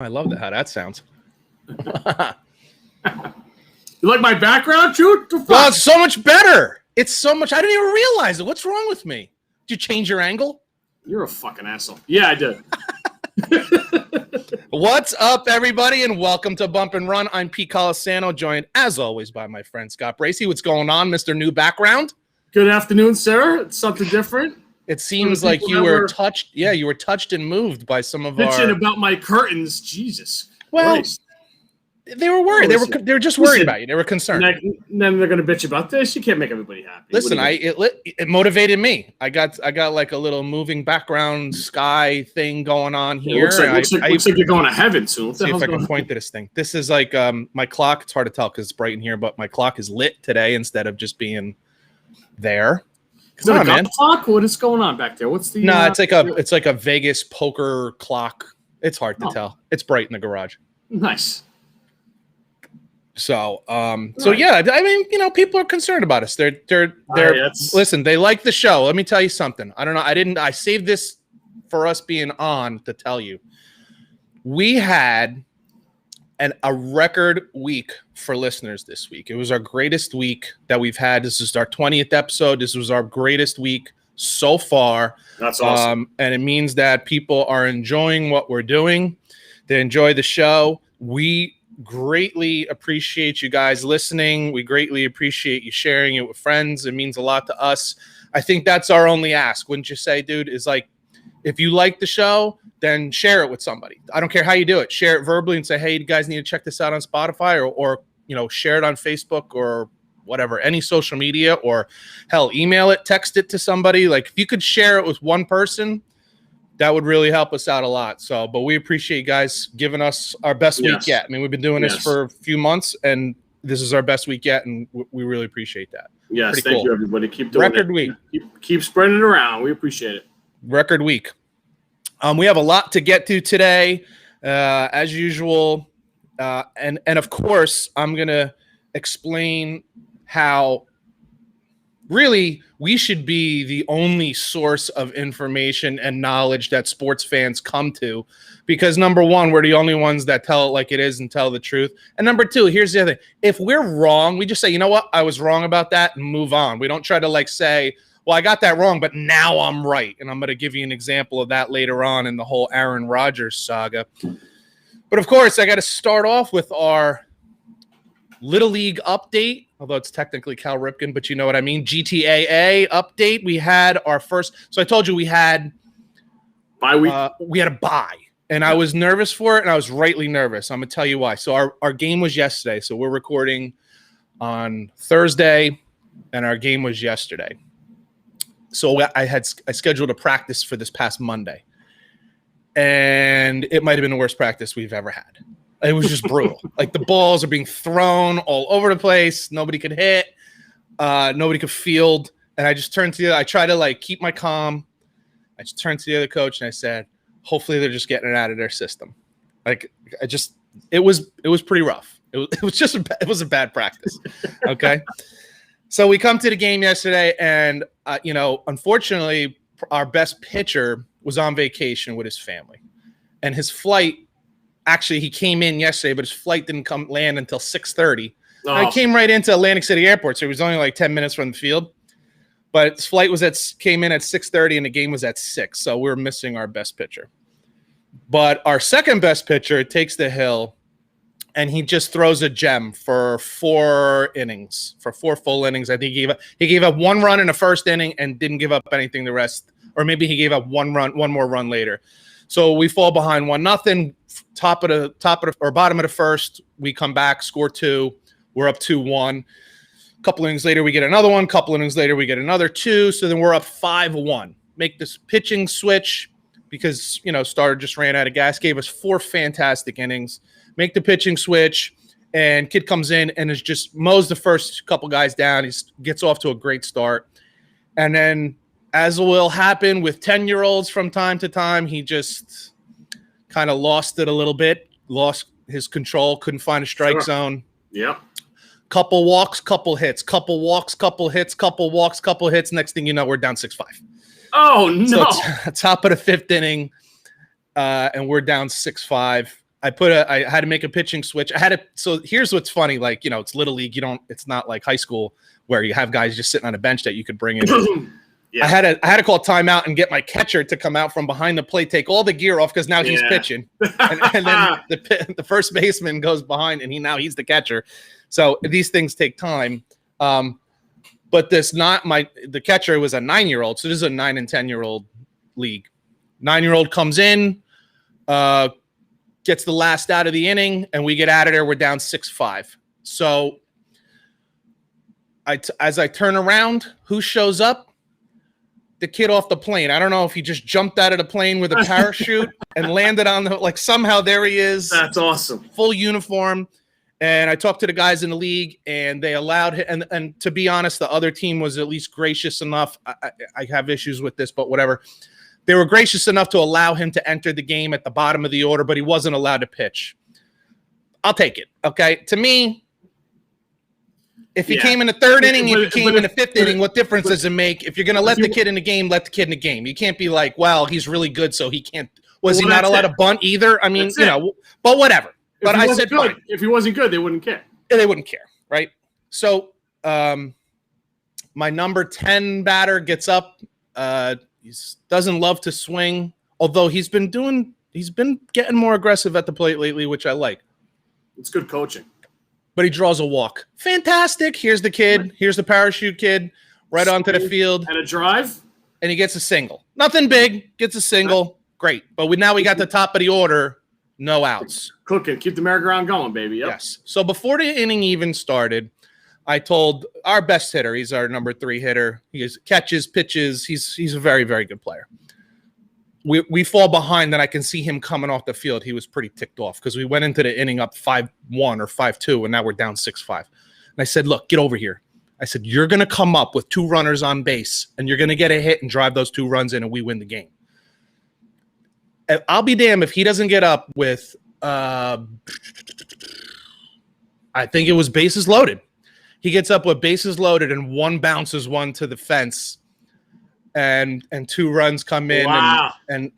I love how that sounds. You like my background, Shoot? Well, it's so much better. It's so much. I didn't even realize it. What's wrong with me? Did you change your angle? You're a fucking asshole. Yeah, I did. What's up, everybody, and welcome to Bump and Run. I'm Pete Colasano, joined, as always, by my friend Scott Bracey. What's going on, Mr. New Background? Good afternoon, sir. It's something different. It seems like you were touched. Yeah, you were touched and moved by some of bitching our... about my curtains. Jesus. Well, Christ. They were worried. They were just worried about you. They were concerned. And then they're going to bitch about this. You can't make everybody happy. Listen, it motivated me. I got like a little moving background sky thing going on here. Looks like you're going to heaven soon. See if I can point to this thing. This is like my clock. It's hard to tell because it's bright in here, but my clock is lit today instead of just being there. Is that a golf clock? What is going on back there? What's the? No, it's like a Vegas poker clock. It's hard to tell. It's bright in the garage. Nice. So, yeah, I mean, people are concerned about us. Listen, they like the show. Let me tell you something. I don't know. I saved this for us being on to tell you. We had a record week for listeners this week. It was our greatest week that we've had. This is our 20th episode. This was our greatest week so far. That's awesome. And it means that people are enjoying what we're doing. They enjoy the show. We greatly appreciate you guys listening. We greatly appreciate you sharing it with friends. It means a lot to us. I think that's our only ask, wouldn't you say, dude? Is like, if you like the show, then share it with somebody. I don't care how you do it. Share it verbally and say, hey, you guys need to check this out on Spotify, or share it on Facebook or whatever, any social media, or hell, email it, text it to somebody. Like, if you could share it with one person, that would really help us out a lot. So, but we appreciate you guys giving us our best week yet. I mean, we've been doing this for a few months, and this is our best week yet, and we really appreciate that. Yes, pretty thank you, everybody. Keep doing record week. Keep spreading it around. We appreciate it. Record week. We have a lot to get to today, as usual, and of course, I'm gonna explain how really we should be the only source of information and knowledge that sports fans come to, because number one, we're the only ones that tell it like it is and tell the truth. And number two, here's the other thing. If we're wrong, we just say, you know what, I was wrong about that, and move on. We don't try to say, well, I got that wrong, but now I'm right. And I'm going to give you an example of that later on in the whole Aaron Rodgers saga. But of course, I got to start off with our Little League update, although it's technically Cal Ripken, but you know what I mean. GTAA update. We had our first. So I told you we had bye week. We had a bye, and I was nervous for it, and I was rightly nervous. I'm gonna tell you why. So our game was yesterday. So we're recording on Thursday, and our game was yesterday. So I scheduled a practice for this past Monday, and it might have been the worst practice we've ever had. It was just brutal. Like, the balls are being thrown all over the place. Nobody could hit. Nobody could field. And I just turned to I try to keep my calm. I just turned to the other coach and I said, hopefully they're just getting it out of their system. It was pretty rough. It was a bad practice. Okay. So we come to the game yesterday, and unfortunately, our best pitcher was on vacation with his family, and his flight. Actually, he came in yesterday, but his flight didn't land until 6:30. Oh. He came right into Atlantic City Airport, so he was only 10 minutes from the field. But his flight came in at 6:30, and the game was at 6, so we're missing our best pitcher. But our second best pitcher takes the hill, and he just throws a gem for 4 innings, for 4 full innings. I think he gave up 1 run in the first inning and didn't give up anything the rest, or maybe he gave up 1 more run later. So we fall behind 1-0. Bottom of the first, we come back, score 2. We're up 2-1. A couple innings later, we get another one. Couple innings later, we get another 2. So then we're up 5-1. Make this pitching switch because Starter just ran out of gas. Gave us 4 fantastic innings. Make the pitching switch, and kid comes in and is just mows the first couple guys down. He gets off to a great start, and then, as will happen with 10-year-olds from time to time, he just kind of lost it a little bit, lost his control, couldn't find a strike zone. Yep. Couple walks, couple hits, couple walks, couple hits, couple walks, couple hits. Next thing you know, we're down 6-5. Oh, no. So top of the 5th inning, and we're down 6-5. I had to make a pitching switch. So here's what's funny. Like, it's Little League. It's not like high school where you have guys just sitting on a bench that you could bring in. Yeah. I had to call timeout and get my catcher to come out from behind the plate, take all the gear off because now he's pitching, and then the first baseman goes behind and he's the catcher. So these things take time. But the catcher was a 9-year-old, so this is a 9 and 10-year-old league. 9-year-old comes in, gets the last out of the inning, and we get out of there. We're down 6-5. So as I turn around, who shows up? The kid off the plane. I don't know if he just jumped out of the plane with a parachute and landed on somehow there he is. That's awesome. Full uniform. And I talked to the guys in the league and they allowed him. And to be honest, the other team was at least gracious enough. I have issues with this, but whatever. They were gracious enough to allow him to enter the game at the bottom of the order, but he wasn't allowed to pitch. I'll take it. Okay. To me, if he came in the third inning, if he came in the fifth inning, what difference does it make? If you're going to let the kid in the game, let the kid in the game. You can't be like, well, he's really good, so he can't. Was he not allowed to bunt either? I mean, but whatever. But I said, fine. If he wasn't good, they wouldn't care. They wouldn't care, right? So my number 10 batter gets up. He doesn't love to swing, although he's been getting more aggressive at the plate lately, which I like. It's good coaching. But he draws a walk. Fantastic. Here's the kid. Here's the parachute kid right onto the field. And a drive. And he gets a single. Nothing big. Gets a single. Great. But now we got the top of the order. No outs. Cooking. Keep the merry-go-round going, baby. Yep. Yes. So before the inning even started, I told our best hitter, he's our number 3 hitter. He catches, pitches. He's a very, very good player. We fall behind, and I can see him coming off the field. He was pretty ticked off because we went into the inning up 5-1 or 5-2, and now we're down 6-5. And I said, look, get over here. I said, you're going to come up with 2 runners on base, and you're going to get a hit and drive those 2 runs in, and we win the game. And I'll be damned if he doesn't get up with, I think it was bases loaded. He gets up with bases loaded, and 1 bounces one to the fence. And 2 runs come in. Wow. And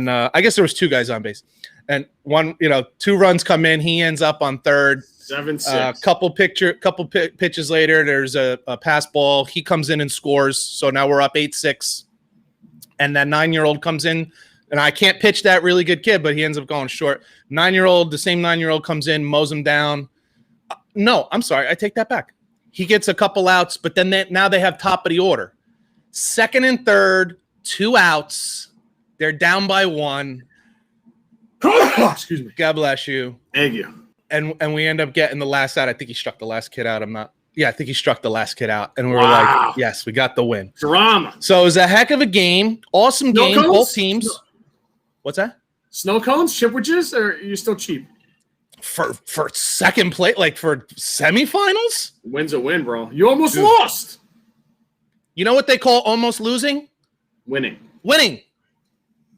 I guess there was 2 guys on base. And 2 runs come in. He ends up on third. 7-6. Couple pitches later, there's a pass ball. He comes in and scores. So now we're up 8-6. And that 9-year-old comes in. And I can't pitch that really good kid, but he ends up going short. The same 9-year-old comes in, mows him down. No, I'm sorry. I take that back. He gets a couple outs, but then now they have top of the order. Second and third, 2 outs. They're down by 1. Excuse me. God bless you. Thank you. And we end up getting the last out. I think he struck the last kid out. I think he struck the last kid out. And we were like, yes, we got the win. Drama. So it was a heck of a game. Awesome game. Cones? Both teams. What's that? Snow cones, chipwiches, or are you still cheap? For second place, like for semifinals? Win's a win, bro. You almost lost. You know what they call almost losing? Winning.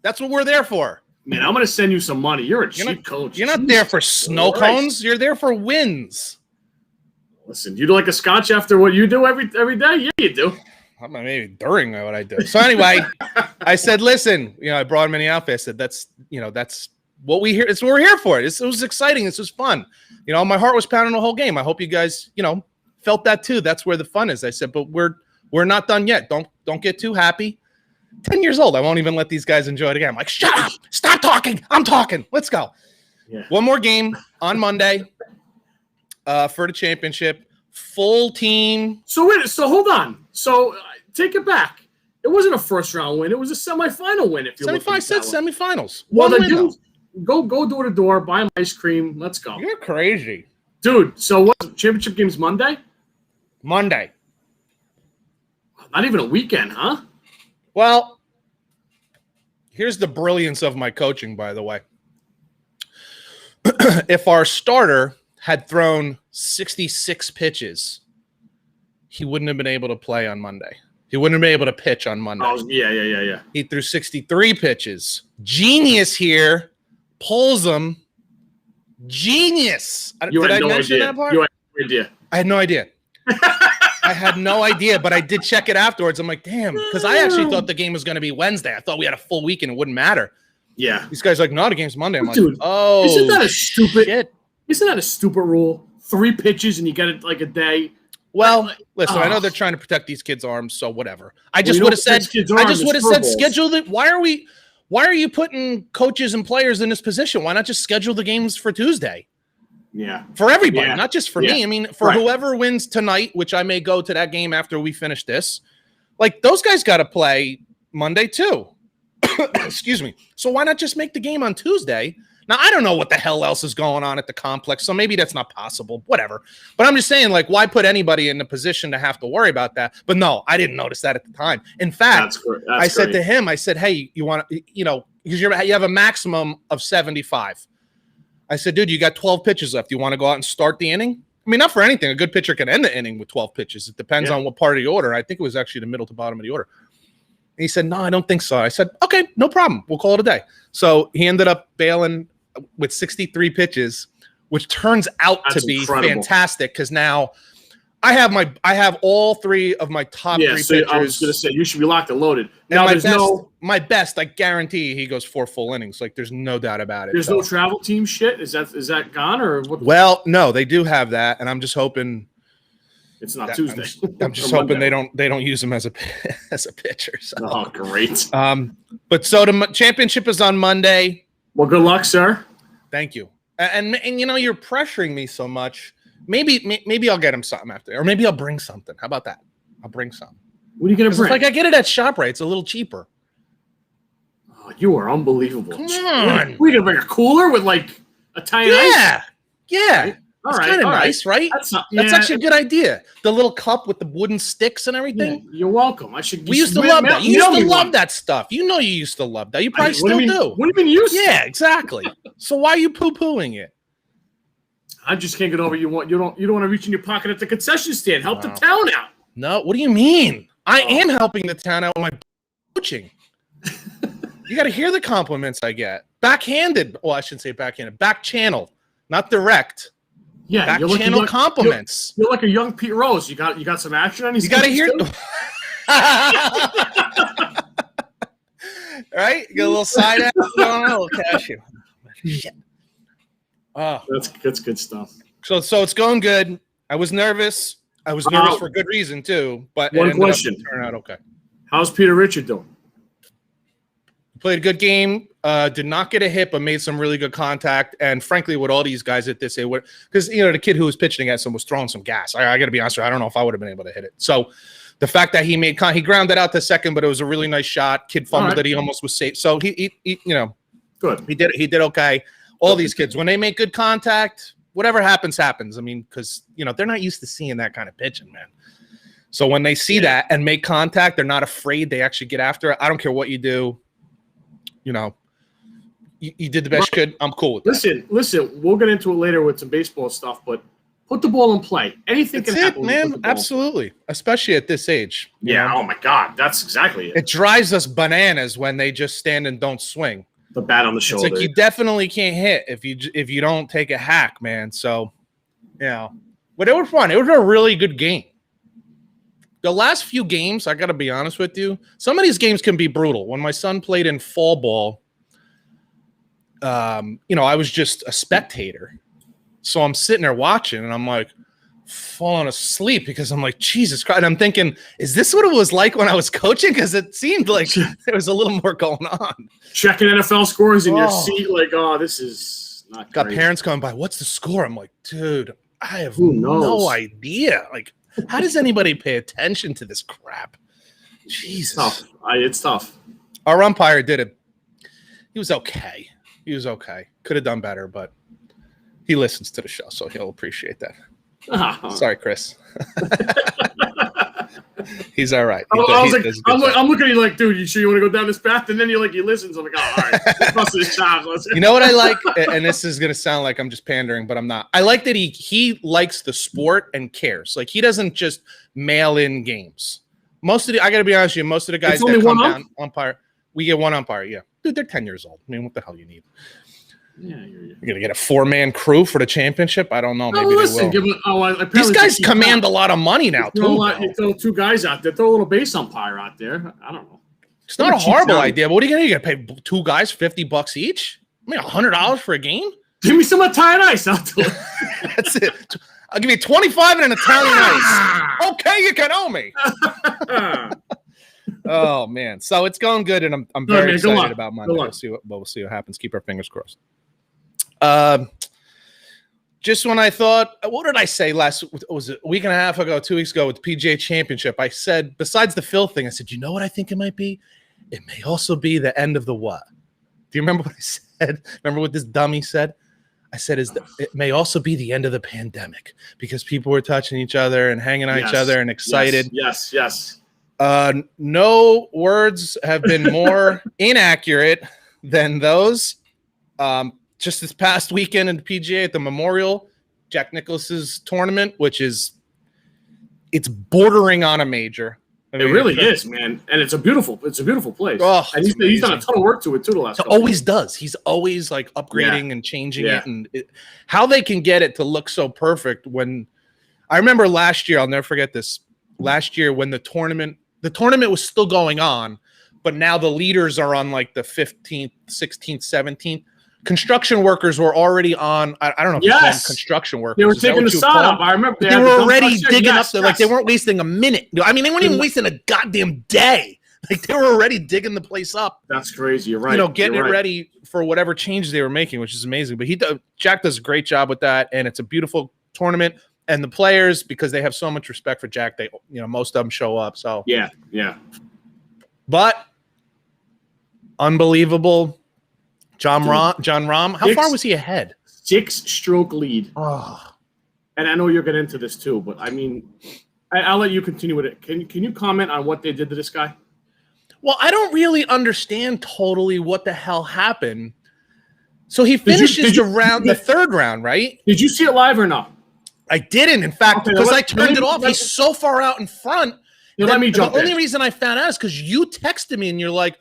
That's what we're there for. Man, I'm going to send you some money. You're a cheap coach. You're not there for snow cones. You're there for wins. Listen, you do like a scotch after what you do every day? Yeah, you do. Maybe during what I do. So anyway, I said, listen, I brought him in the outfit. I said, that's what we hear. It's what we're here for. It was exciting. This was fun. My heart was pounding the whole game. I hope you guys, felt that too. That's where the fun is. I said, but we're not done yet. Don't get too happy. 10 years old. I won't even let these guys enjoy it again. I'm like, shut up. Stop talking. I'm talking. Let's go. Yeah. One more game on Monday for the championship. Full team. So hold on. So take it back. It wasn't a first round win. It was a semifinal win. If you semifinals. Well, then go door to door, buy ice cream. Let's go. You're crazy, dude. So what? Championship game's Monday. Not even a weekend, huh? Well, here's the brilliance of my coaching, by the way. If our starter had thrown 66 pitches, he wouldn't have been able to play on Monday. He wouldn't have been able to pitch on Monday. Oh, yeah. He threw 63 pitches. Genius here. Pulls them. Genius. Did I mention that part? You had no idea. I had no idea. I had no idea, but I did check it afterwards. I'm like, damn, because I actually thought the game was going to be Wednesday. I thought we had a full week and it wouldn't matter. Yeah. These guys are like, no, the game's Monday. I'm like, Dude, oh, isn't that a stupid? shit. Isn't that a stupid rule? 3 pitches and you get it like a day. Well, listen, I know they're trying to protect these kids' arms, so whatever. I just you would have know, said, kids' I arm just is would have said, furballs. schedule it. Why are you putting coaches and players in this position? Why not just schedule the games for Tuesday? Yeah. For everybody, Yeah. not just for Yeah. me. I mean, for Right. whoever wins tonight, which I may go to that game after we finish this. Like, those guys got to play Monday too. Excuse me. So why not just make the game on Tuesday? Now, I don't know what the hell else is going on at the complex, so maybe that's not possible. Whatever. But I'm just saying, like, why put anybody in a position to have to worry about that? But no, I didn't notice that at the time. In fact, I said to him, I said, hey, you want to, you know, because you have a maximum of 75. I said, dude, you got 12 pitches left. You want to go out and start the inning? I mean, not for anything. A good pitcher can end the inning with 12 pitches. It depends on what part of the order. I think it was actually the middle to bottom of the order. And he said, no, I don't think so. I said, okay, no problem. We'll call it a day. So he ended up bailing with 63 pitches, which turns out to be fantastic because now I have all 3 of my top 3 pitchers. I was going to say you should be locked and loaded. Now my best, I guarantee he goes 4 full innings. Like there's no doubt about it. There's no travel team shit. Is that gone or what? Well, no, they do have that, and I'm just hoping it's not Tuesday. I'm just hoping they don't use him as a pitcher. So. Oh, great. But so the championship is on Monday. Well, good luck, sir. Thank you. And you know, you're pressuring me so much. Maybe I'll get him something after, or maybe I'll bring something. How about that? I'll bring some. What are you gonna bring? Like I get it at ShopRite. It's a little cheaper. Oh, you are unbelievable. Come on. We're gonna bring a cooler with like Italian ice? Yeah. All it's right, kind of all nice, right? That's actually a good idea. The little cup with the wooden sticks and everything. Yeah, you're welcome. We used to love that. You used to love that stuff. You know you used to love that. You probably still do. What do you mean you used to? Yeah, exactly. So why are you poo-pooing it? I just can't get over you don't want to reach in your pocket at the concession stand. Help the town out. No, what do you mean? I am helping the town out with my coaching. You got to hear the compliments I get. Backhanded. Well, I shouldn't say backhanded. Back channel, not direct. Yeah, back channel compliments. You're like a young Pete Rose. You got some action on his. You got to hear. Right? You got a little side action going on, a little cashew. Shit. Oh, that's good stuff. So it's going good. I was nervous. I was nervous for good reason too. But one question: turned out okay. How's Peter Richard doing? Played a good game. Did not get a hit, but made some really good contact. And frankly, with all these guys at this, because the kid who was pitching against him was throwing some gas. I got to be honest with you, I don't know if I would have been able to hit it. So the fact that he grounded out to second, but it was a really nice shot. Kid fumbled it. He almost was safe. So he good. He did okay. All these kids, when they make good contact, whatever happens. I mean, because they're not used to seeing that kind of pitching, man. So when they see that and make contact, they're not afraid. They actually get after it. I don't care what you do. You did the best you could. I'm cool with that. Listen. We'll get into it later with some baseball stuff, but put the ball in play. Anything can happen, man. Absolutely, especially at this age. Yeah. Oh my God, that's exactly it. It drives us bananas when they just stand and don't swing. The bat on the shoulder. It's like you definitely can't hit if you don't take a hack, man. So, but it was fun. It was a really good game. The last few games, I got to be honest with you, some of these games can be brutal. When my son played in fall ball, I was just a spectator. So I'm sitting there watching, and I'm like falling asleep because I'm like, Jesus Christ. And I'm thinking, is this what it was like when I was coaching? Because it seemed like there was a little more going on. Checking NFL scores in your seat, like, this is not Got great. parents going by, what's the score? I'm like, dude, I have no idea. Like, how does anybody pay attention to this crap? Jesus. It's tough. Our umpire did it. He was okay. Could have done better, but he listens to the show, so he'll appreciate that. Sorry, Chris. He's all right. I'm looking at you like, dude, you sure you want to go down this path? And then he listens. I'm like, all right. Busted his chops. You know what I like? And this is going to sound like I'm just pandering, but I'm not. I like that he likes the sport and cares. Like, he doesn't just mail in games. I got to be honest with you, most of the guys that come down umpire, we get one umpire. Yeah. Dude, they're 10 years old. I mean, what the hell you need? Yeah, you're going to get a 4-man crew for the championship? I don't know. Maybe they will. These guys command a lot of money now, too. You throw 2 guys out there. Throw a little base umpire out there. I don't know. It's not a horrible idea, but what are you going to pay 2 guys $50 each? I mean, $100 for a game? Give me some Italian ice. I'll do it. That's it. I'll give you 25 and an Italian ice. Okay, you can owe me. Oh man, so it's going good, and I'm very excited about Monday. We'll see what happens. Keep our fingers crossed. Just when I thought, what did I say was it a week and a half ago, 2 weeks ago with the PGA Championship? I said, besides the Phil thing, I said, you know what I think it might be? It may also be the end of the what? Do you remember what I said? Remember what this dummy said? I said, it may also be the end of the pandemic because people were touching each other and hanging on each other and excited. Yes. No words have been more inaccurate than those. Just this past weekend in the PGA at the Memorial, Jack Nicklaus's tournament, it's bordering on a major. I mean, it really is, man, and it's a beautiful place. Oh, and he's done a ton of work to it too. The last couple always does. He's always like upgrading and changing it, and how they can get it to look so perfect. When I remember last year, I'll never forget this. Last year, when the tournament was still going on, but now the leaders are on like the 15th, 16th, 17th. Construction workers were already on. I don't know if you call them construction workers. They were taking the sod up. I remember they were already digging up. Like they weren't wasting a minute. I mean, they weren't even wasting a goddamn day. Like they were already digging the place up. That's crazy. You're right. Getting it ready for whatever changes they were making, which is amazing. But Jack does a great job with that, and it's a beautiful tournament. And the players, because they have so much respect for Jack, they most of them show up. So yeah. But unbelievable. John Rahm, how far was he ahead? 6-stroke lead. Oh. And I know you're getting into this too, but I mean, I'll let you continue with it. Can you comment on what they did to this guy? Well, I don't really understand totally what the hell happened. So he finishes the third round, right? Did you see it live or not? I didn't. In fact, because I turned it off. He's so far out in front. Let me jump in. The only reason I found out is because you texted me and you're like,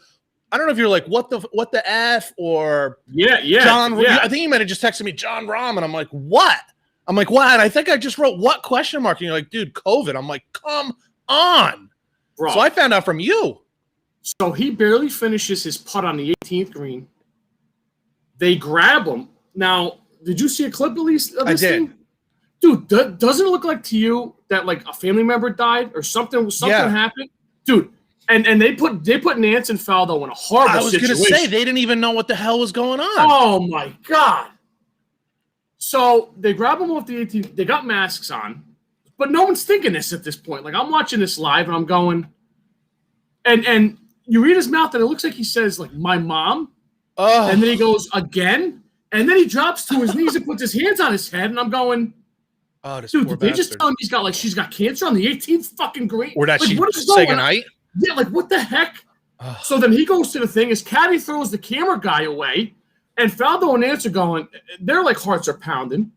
I don't know if you're like, what the F or John. Yeah. I think you might have just texted me John Rahm, and I'm like, what? I'm like, what? And I think I just wrote what question mark, and you're like, dude, COVID. I'm like, come on, bro. So I found out from you. So he barely finishes his putt on the 18th green. They grab him. Now, did you see a clip at least of this thing? Dude, doesn't it look like to you that like a family member died or something happened? Dude. And they put Nance and Faldo in a horrible situation. I was going to say, they didn't even know what the hell was going on. Oh, my God. So they grab them off the 18th. They got masks on. But no one's thinking this at this point. Like, I'm watching this live, and I'm going, and you read his mouth, and it looks like he says, like, my mom. Oh. And then he goes, again? And then he drops to his knees and puts his hands on his head, and I'm going, dude, did they just tell him she's got cancer on the 18th fucking green? Or that she say goodnight? Yeah, like, what the heck? So then he goes to the thing. His caddy throws the camera guy away, and Faldo and Nance are going, their, like, hearts are pounding.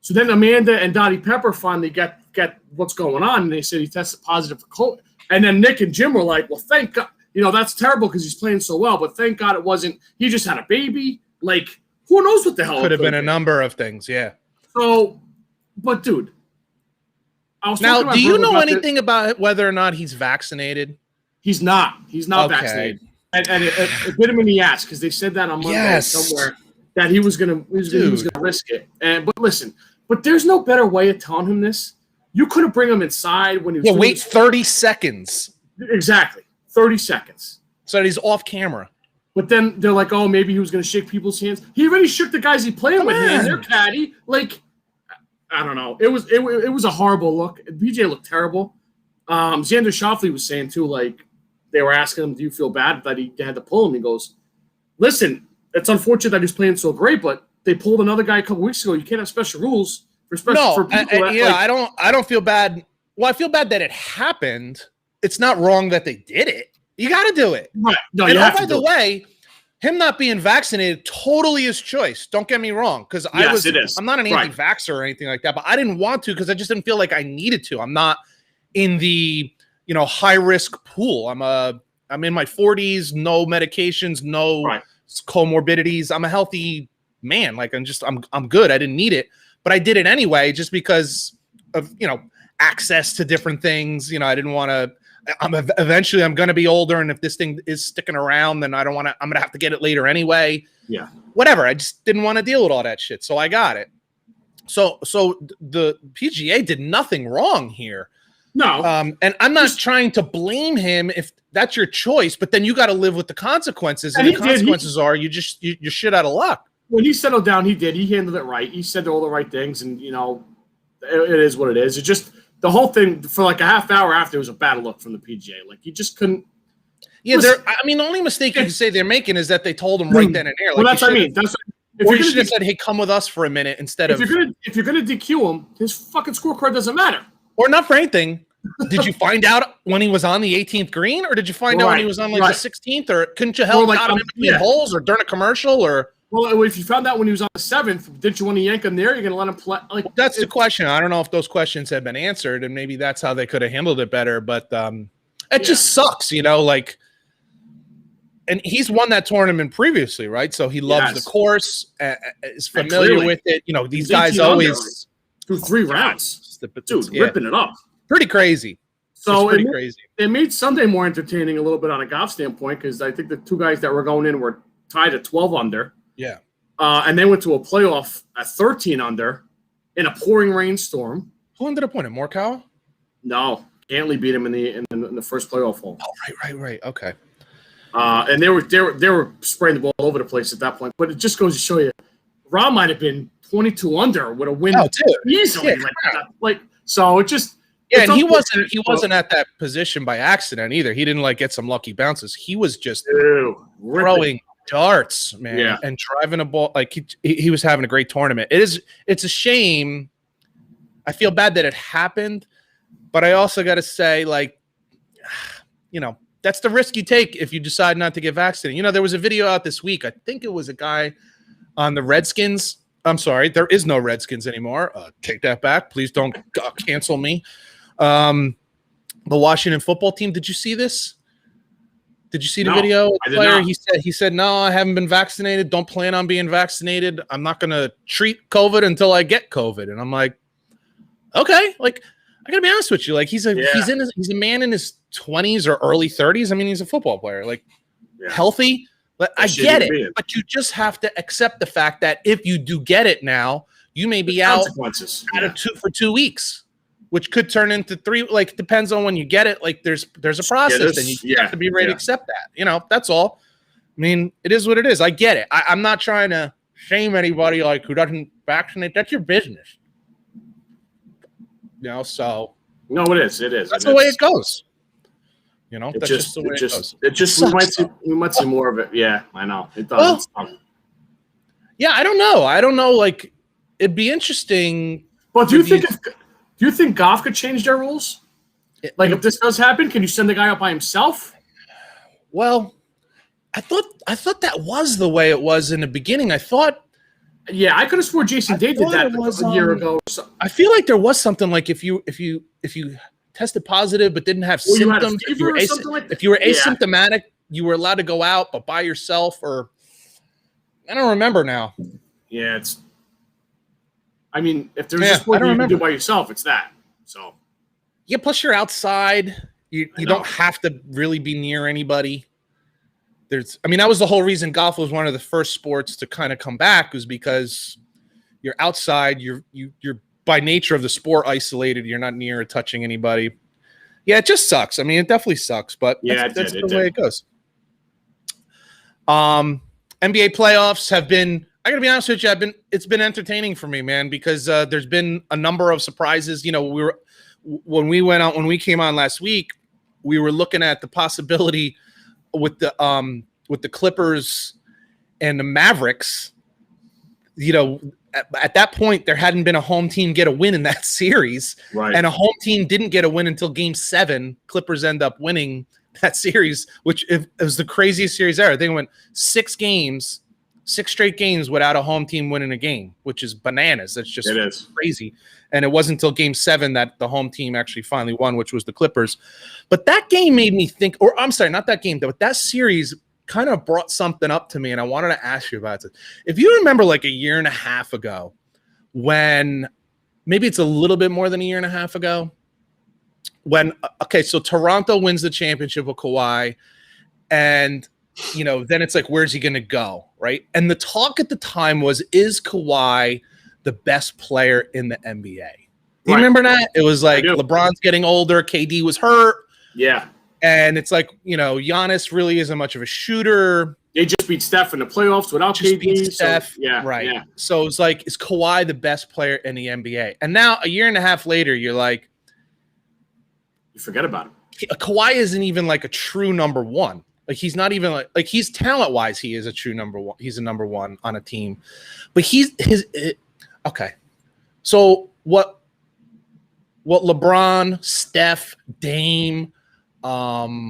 So then Amanda and Dottie Pepper finally get what's going on, and they said he tested positive for COVID. And then Nick and Jim were like, well, thank God. That's terrible because he's playing so well, but thank God it wasn't. He just had a baby. Like, who knows what the hell? Could have been a number of things, yeah. So, but, dude. Now, do you know anything about whether or not he's vaccinated? He's not. He's not vaccinated. And it bit him in the ass because they said that on Monday somewhere that he was gonna risk it. But listen, there's no better way of telling him this. You could have bring him inside when he was. Yeah, wait 30 seconds. Exactly, 30 seconds. So that he's off camera. But then they're like, oh, maybe he was gonna shake people's hands. He already shook the guys he playing with. They're caddy. Like, I don't know. It was a horrible look. BJ looked terrible. Xander Schauffele was saying too, like, they were asking him, do you feel bad that he had to pull him? He goes, listen, it's unfortunate that he's playing so great, but they pulled another guy a couple weeks ago. You can't have special rules for people. I don't feel bad. Well, I feel bad that it happened. It's not wrong that they did it. You got to do it. Right. No, and by the way, him not being vaccinated totally his choice. Don't get me wrong, because I'm not an anti-vaxxer or anything like that, but I didn't want to because I just didn't feel like I needed to. I'm not in the high risk pool. I'm in my 40s, no medications, no comorbidities. I'm a healthy man. Like I'm good. I didn't need it, but I did it anyway just because of access to different things. I didn't want to. Eventually I'm going to be older, and if this thing is sticking around, then I'm going to have to get it later anyway. Yeah. Whatever. I just didn't want to deal with all that shit, so I got it. So the PGA did nothing wrong here. No. And I'm not trying to blame him if that's your choice, but then you got to live with the consequences, and the consequences are you're shit out of luck. When he settled down, he did. He handled it right. He said all the right things, and it is what it is. It just the whole thing for like a half hour after was a bad look from the PGA. Like he just couldn't. Yeah, the only mistake you can say they're making is that they told him right then and there. Like, well, that's what I mean. Or you should have said, "Hey, come with us for a minute," instead of. If you're gonna DQ him, his fucking scorecard doesn't matter. Or not for anything. Did you find out when he was on the 18th green, or did you find out when he was on like the 16th, or couldn't you help out him in between holes, or during a commercial, or? Well, if you found out when he was on the 7th, didn't you want to yank him there? You're going to let him play? Like that's the question. I don't know if those questions have been answered, and maybe that's how they could have handled it better. But it just sucks, like. And he's won that tournament previously, right? So he loves the course, is familiar with it. These guys always through 3 rounds, dude, ripping it up. Pretty crazy. So pretty crazy. It made Sunday more entertaining a little bit on a golf standpoint because I think the 2 guys that were going in were tied at 12 under. Yeah. And they went to a playoff at 13 under in a pouring rainstorm. Who ended up winning? Morikawa? No, Cantley beat him in the first playoff hole. Oh, right. Okay. And they were spraying the ball all over the place at that point. But it just goes to show you, Rahm might have been 22 under with a win easily. So it just. Yeah, and he wasn't at that position by accident either. He didn't get some lucky bounces. He was just throwing darts, man, and driving a ball. He was having a great tournament. It's a shame. I feel bad that it happened, but I also got to say, that's the risk you take if you decide not to get vaccinated. There was a video out this week. I think it was a guy on the Redskins. I'm sorry, there is no Redskins anymore. Take that back. Please don't cancel me. The Washington football team. Did you see this? Did you see the video? I did not. He said, no, I haven't been vaccinated. Don't plan on being vaccinated. I'm not going to treat COVID until I get COVID. And I'm like, okay. I gotta be honest with you. He's a man in his 20s or early 30s. I mean, he's a football player. Healthy. But I get it. But you just have to accept the fact that if you do get it now, you may be out for 2 weeks, which could turn into 3. Depends on when you get it. There's a process, and you have to be ready to accept that. That's all. I mean, it is what it is. I get it. I'm not trying to shame anybody who doesn't vaccinate. That's your business. So no, it is. It is. That's the way it goes. That's just the way it goes. It just we might see more of it. Yeah, I know. It does. Yeah, I don't know. It'd be interesting. But do you think golf could change their rules? If this does happen, can you send the guy out by himself? Well, I thought that was the way it was in the beginning. I thought. Yeah, I could have sworn Jason Day did that a year ago. I feel like there was something if you tested positive but didn't have symptoms, if you were asymptomatic, you were allowed to go out but by yourself, or I don't remember now. Yeah, if there's just one you can do by yourself, it's that. So yeah, plus you're outside. You don't have to really be near anybody. That was the whole reason golf was one of the first sports to kind of come back, was because you're outside, you're by nature of the sport isolated, you're not near or touching anybody. Yeah, it just sucks. It definitely sucks, but that's the way it goes. NBA playoffs have been, I gotta be honest with you, it's been entertaining for me, man, because there's been a number of surprises. When we came on last week, we were looking at the possibility with the Clippers and the Mavericks. At that point, there hadn't been a home team get a win in that series, right? And a home team didn't get a win until Game 7. Clippers end up winning that series, which it was the craziest series ever. They went 6 straight games without a home team winning a game, which is bananas. That's just crazy. And it wasn't until Game 7 that the home team actually finally won, which was the Clippers. But that game made me think, or I'm sorry, not that game, but that series kind of brought something up to me, and I wanted to ask you about it. If you remember a year and a half ago, when maybe it's a little bit more than a year and a half ago, so Toronto wins the championship with Kawhi, and then it's like, where's he going to go, right? And the talk at the time was, is Kawhi the best player in the NBA? Do you remember that? It was like LeBron's getting older, KD was hurt. Yeah. And it's like, Giannis really isn't much of a shooter. They just beat Steph in the playoffs without KD. Steph. So, yeah. Right. Yeah. So it's like, is Kawhi the best player in the NBA? And now a year and a half later, you're like, you forget about him. Kawhi isn't even like a true number one. Like he's not even like he's talent wise, he is a true number one. He's a number one on a team, but okay. So what LeBron, Steph, Dame, Embiid,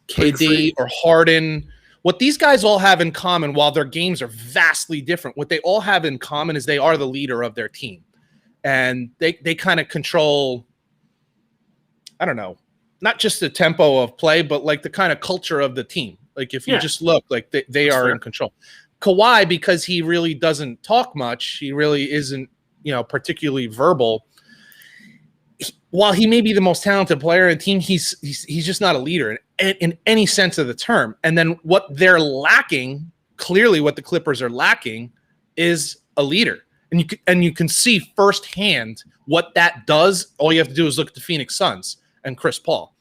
KD, or Harden, what these guys all have in common, while their games are vastly different, what they all have in common is they are the leader of their team, and they kind of control, I don't know, not just the tempo of play, but like the kind of culture of the team. Like if you just look, like they are in control. Kawhi, because he really doesn't talk much, he really isn't, particularly verbal. While he may be the most talented player in the team, he's just not a leader in any sense of the term. And then what they're lacking, clearly what the Clippers are lacking, is a leader. And you can see firsthand what that does. All you have to do is look at the Phoenix Suns and Chris Paul.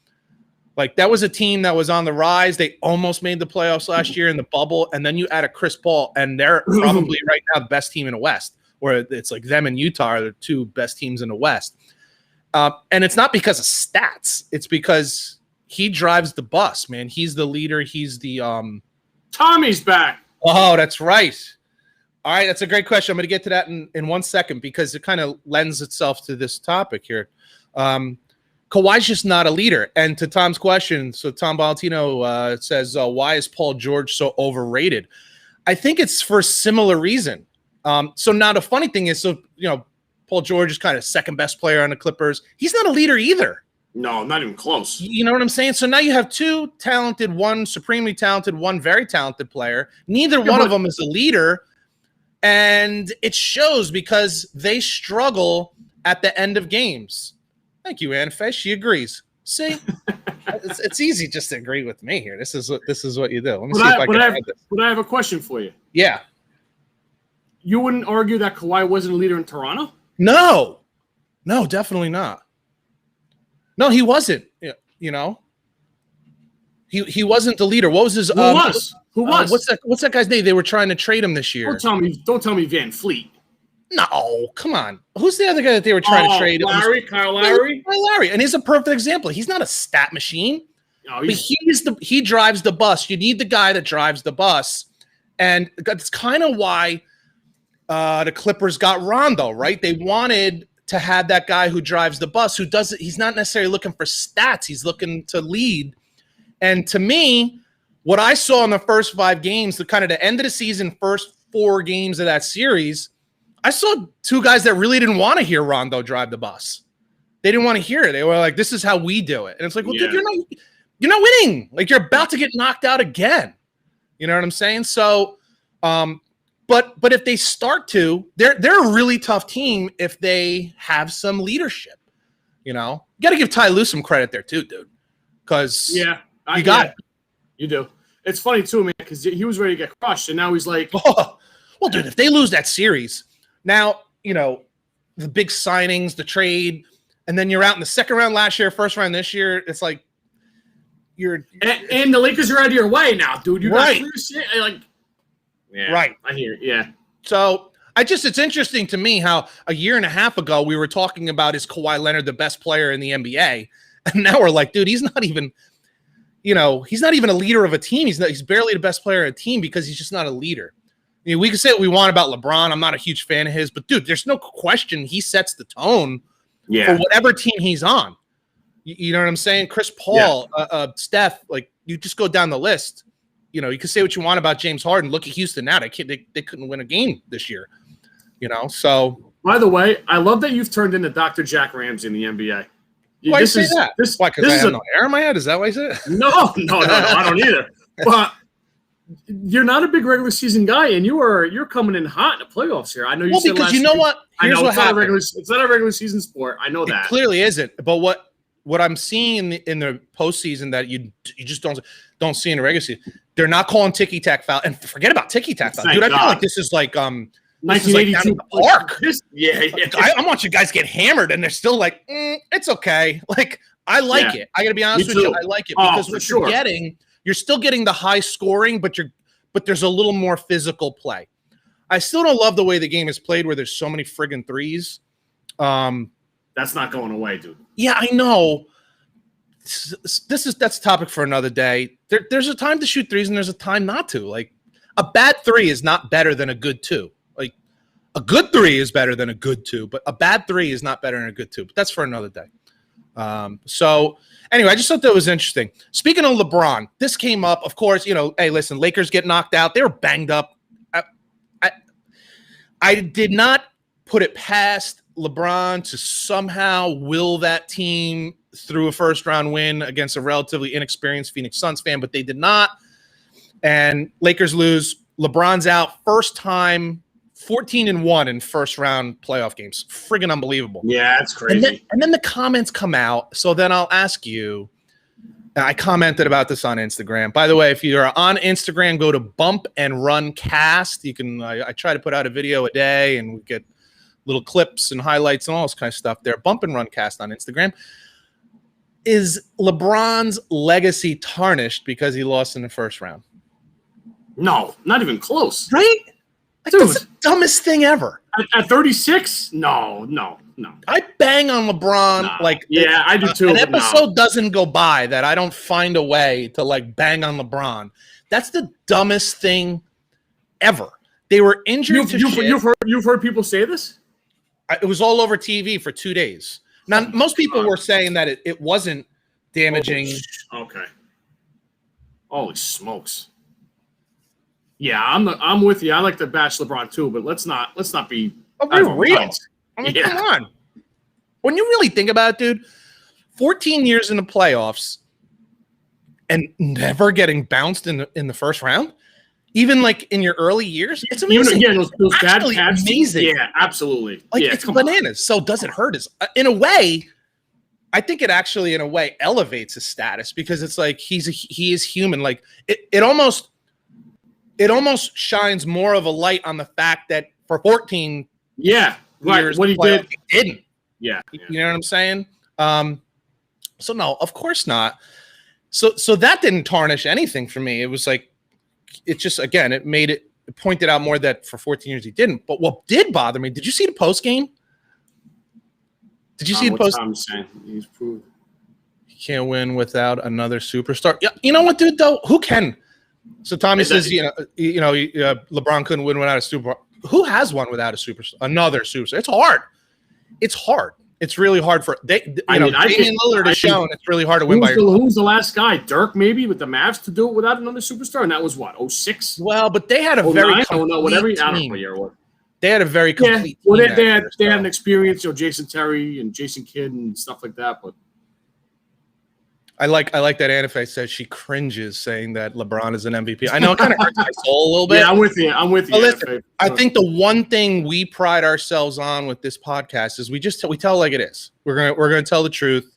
Like, that was a team that was on the rise. They almost made the playoffs last year in the bubble. And then you add a Chris Paul, and they're probably right now the best team in the West, where it's like them and Utah are the two best teams in the West. And it's not because of stats. It's because he drives the bus, man. He's the leader. He's the Tommy's back. Oh, that's right. All right, that's a great question. I'm going to get to that in 1 second, because it kind of lends itself to this topic here. Kawhi's just not a leader. And to Tom's question, so Tom Valentino says, why is Paul George so overrated? I think it's for a similar reason. So now the funny thing is, Paul George is kind of second best player on the Clippers. He's not a leader either. No, not even close. You know what I'm saying? So now you have two talented, one supremely talented, one very talented player. Neither one of them is a leader. And it shows because they struggle at the end of games. Thank you, Ann Fish. She agrees. See, it's easy just to agree with me here. This is what you do. Let me see if I can add this. But I have a question for you. Yeah. You wouldn't argue that Kawhi wasn't a leader in Toronto? No, definitely not. No, he wasn't. He wasn't the leader. What was his? Who was? What's that guy's name? They were trying to trade him this year. Don't tell me Van Fleet. No, come on. Who's the other guy that they were trying to trade? Kyle Lowry. Kyle Lowry, and he's a perfect example. He's not a stat machine. No, but he drives the bus. You need the guy that drives the bus, and that's kind of why the Clippers got Rondo, right? They wanted to have that guy who drives the bus, who does it. He's not necessarily looking for stats. He's looking to lead. And to me, what I saw in the first 5 games, the end of the season, first 4 games of that series, I saw two guys that really didn't want to hear Rondo drive the bus. They didn't want to hear it. They were like, "This is how we do it." And it's like, well, dude, you're not winning. Like, you're about to get knocked out again. You know what I'm saying? So, but if they start to, they're a really tough team if they have some leadership. You got to give Ty Lue some credit there too, dude. Because you got it. You do. It's funny too, man, because he was ready to get crushed, and now he's like, well, dude, if they lose that series. Now, the big signings, the trade, and then you're out in the second round last year, first round this year. It's like and the Lakers are out of your way now, dude. You got right. I hear it. Yeah. So it's interesting to me how a year and a half ago we were talking about, is Kawhi Leonard the best player in the NBA, and now we're like, dude, he's not even a leader of a team. He's barely the best player of a team because he's just not a leader. We can say what we want about LeBron. I'm not a huge fan of his, but dude, there's no question he sets the tone for whatever team he's on. You know what I'm saying? Chris Paul, Steph, like, you just go down the list. You can say what you want about James Harden. Look at Houston now. They couldn't win a game this year. So. By the way, I love that you've turned into Dr. Jack Ramsey in the NBA. Why you say that? Why? Because I have no hair in my head? Is that why you said it? No, I don't either. But you're not a big regular season guy, and you're coming in hot in the playoffs here. I know you said because you know what? I here's know what it's not, happened. it's not a regular season sport. I know It that. clearly isn't. But what I'm seeing in the postseason that you just don't see in the regular season, they're not calling ticky tack foul. And forget about ticky tack foul, dude. I feel like this is like 1982 park. Yeah. I'm watching guys get hammered, and they're still like, it's okay. Like I like it. I got to be honest with you, I like it because what you're getting, you're still getting the high scoring, but there's a little more physical play. I still don't love the way the game is played, where there's so many friggin' threes. That's not going away, dude. Yeah, I know. That's a topic for another day. There's a time to shoot threes and there's a time not to. Like a bad three is not better than a good two. Like a good three is better than a good two, but a bad three is not better than a good two. But that's for another day. So anyway, I just thought that was interesting. Speaking of LeBron, this came up. Of course, hey, listen, Lakers get knocked out. They were banged up. I did not put it past LeBron to somehow will that team through a first-round win against a relatively inexperienced Phoenix Suns fan, but they did not. And Lakers lose. LeBron's out. First time 14-1 in first-round playoff games. Friggin' unbelievable. Yeah, that's crazy. And then the comments come out. So then I'll ask you. I commented about this on Instagram. By the way, if you're on Instagram, go to Bump and Run Cast. You can. I try to put out a video a day, and we get little clips and highlights and all this kind of stuff there. Bump and Run Cast on Instagram. Is LeBron's legacy tarnished because he lost in the first round? No, not even close. Right? Dude, that's the dumbest thing ever. At 36? No. I bang on LeBron yeah, I do too. An episode doesn't go by that I don't find a way to bang on LeBron. That's the dumbest thing ever. They were injured. You've heard people say this? It was all over TV for 2 days. Now, most people were saying that it wasn't damaging. Okay. Holy smokes. Yeah, I'm with you. I like to bash LeBron too, but let's not be real. Come on. When you really think about it, dude, 14 years in the playoffs and never getting bounced in the first round, even in your early years, it's amazing. Those bad catches. Amazing. Yeah, absolutely. It's bananas. So does it hurt us? In a way, I think it actually, in a way, elevates his status because it's he is human. It almost shines more of a light on the fact that for 14 years, what he did, he didn't. Yeah. You know what I'm saying? So no, of course not. So that didn't tarnish anything for me. It was it just, again, it pointed out more that for 14 years he didn't. But what did bother me, did you see the post game? Did you see the post? Tom's saying he's proved he can't win without another superstar. Yeah, you know what, dude? Though, who can? So Tommy says, LeBron couldn't win without a superstar. Who has one without a superstar? Another superstar. It's hard. It's hard. It's really hard for Damian Lillard has shown it's really hard to win by yourself. Who's the last guy? Dirk, maybe, with the Mavs to do it without another superstar, and that was what, 06? Well, but they had a very complete team. They had a very complete team. Well, they had an experience, Jason Terry and Jason Kidd and stuff like that. But I like that Anife says she cringes saying that LeBron is an MVP. I know it kind of hurts my soul a little bit. Yeah, I'm with you. But listen, I think the one thing we pride ourselves on with this podcast is we tell it like it is. We're gonna tell the truth.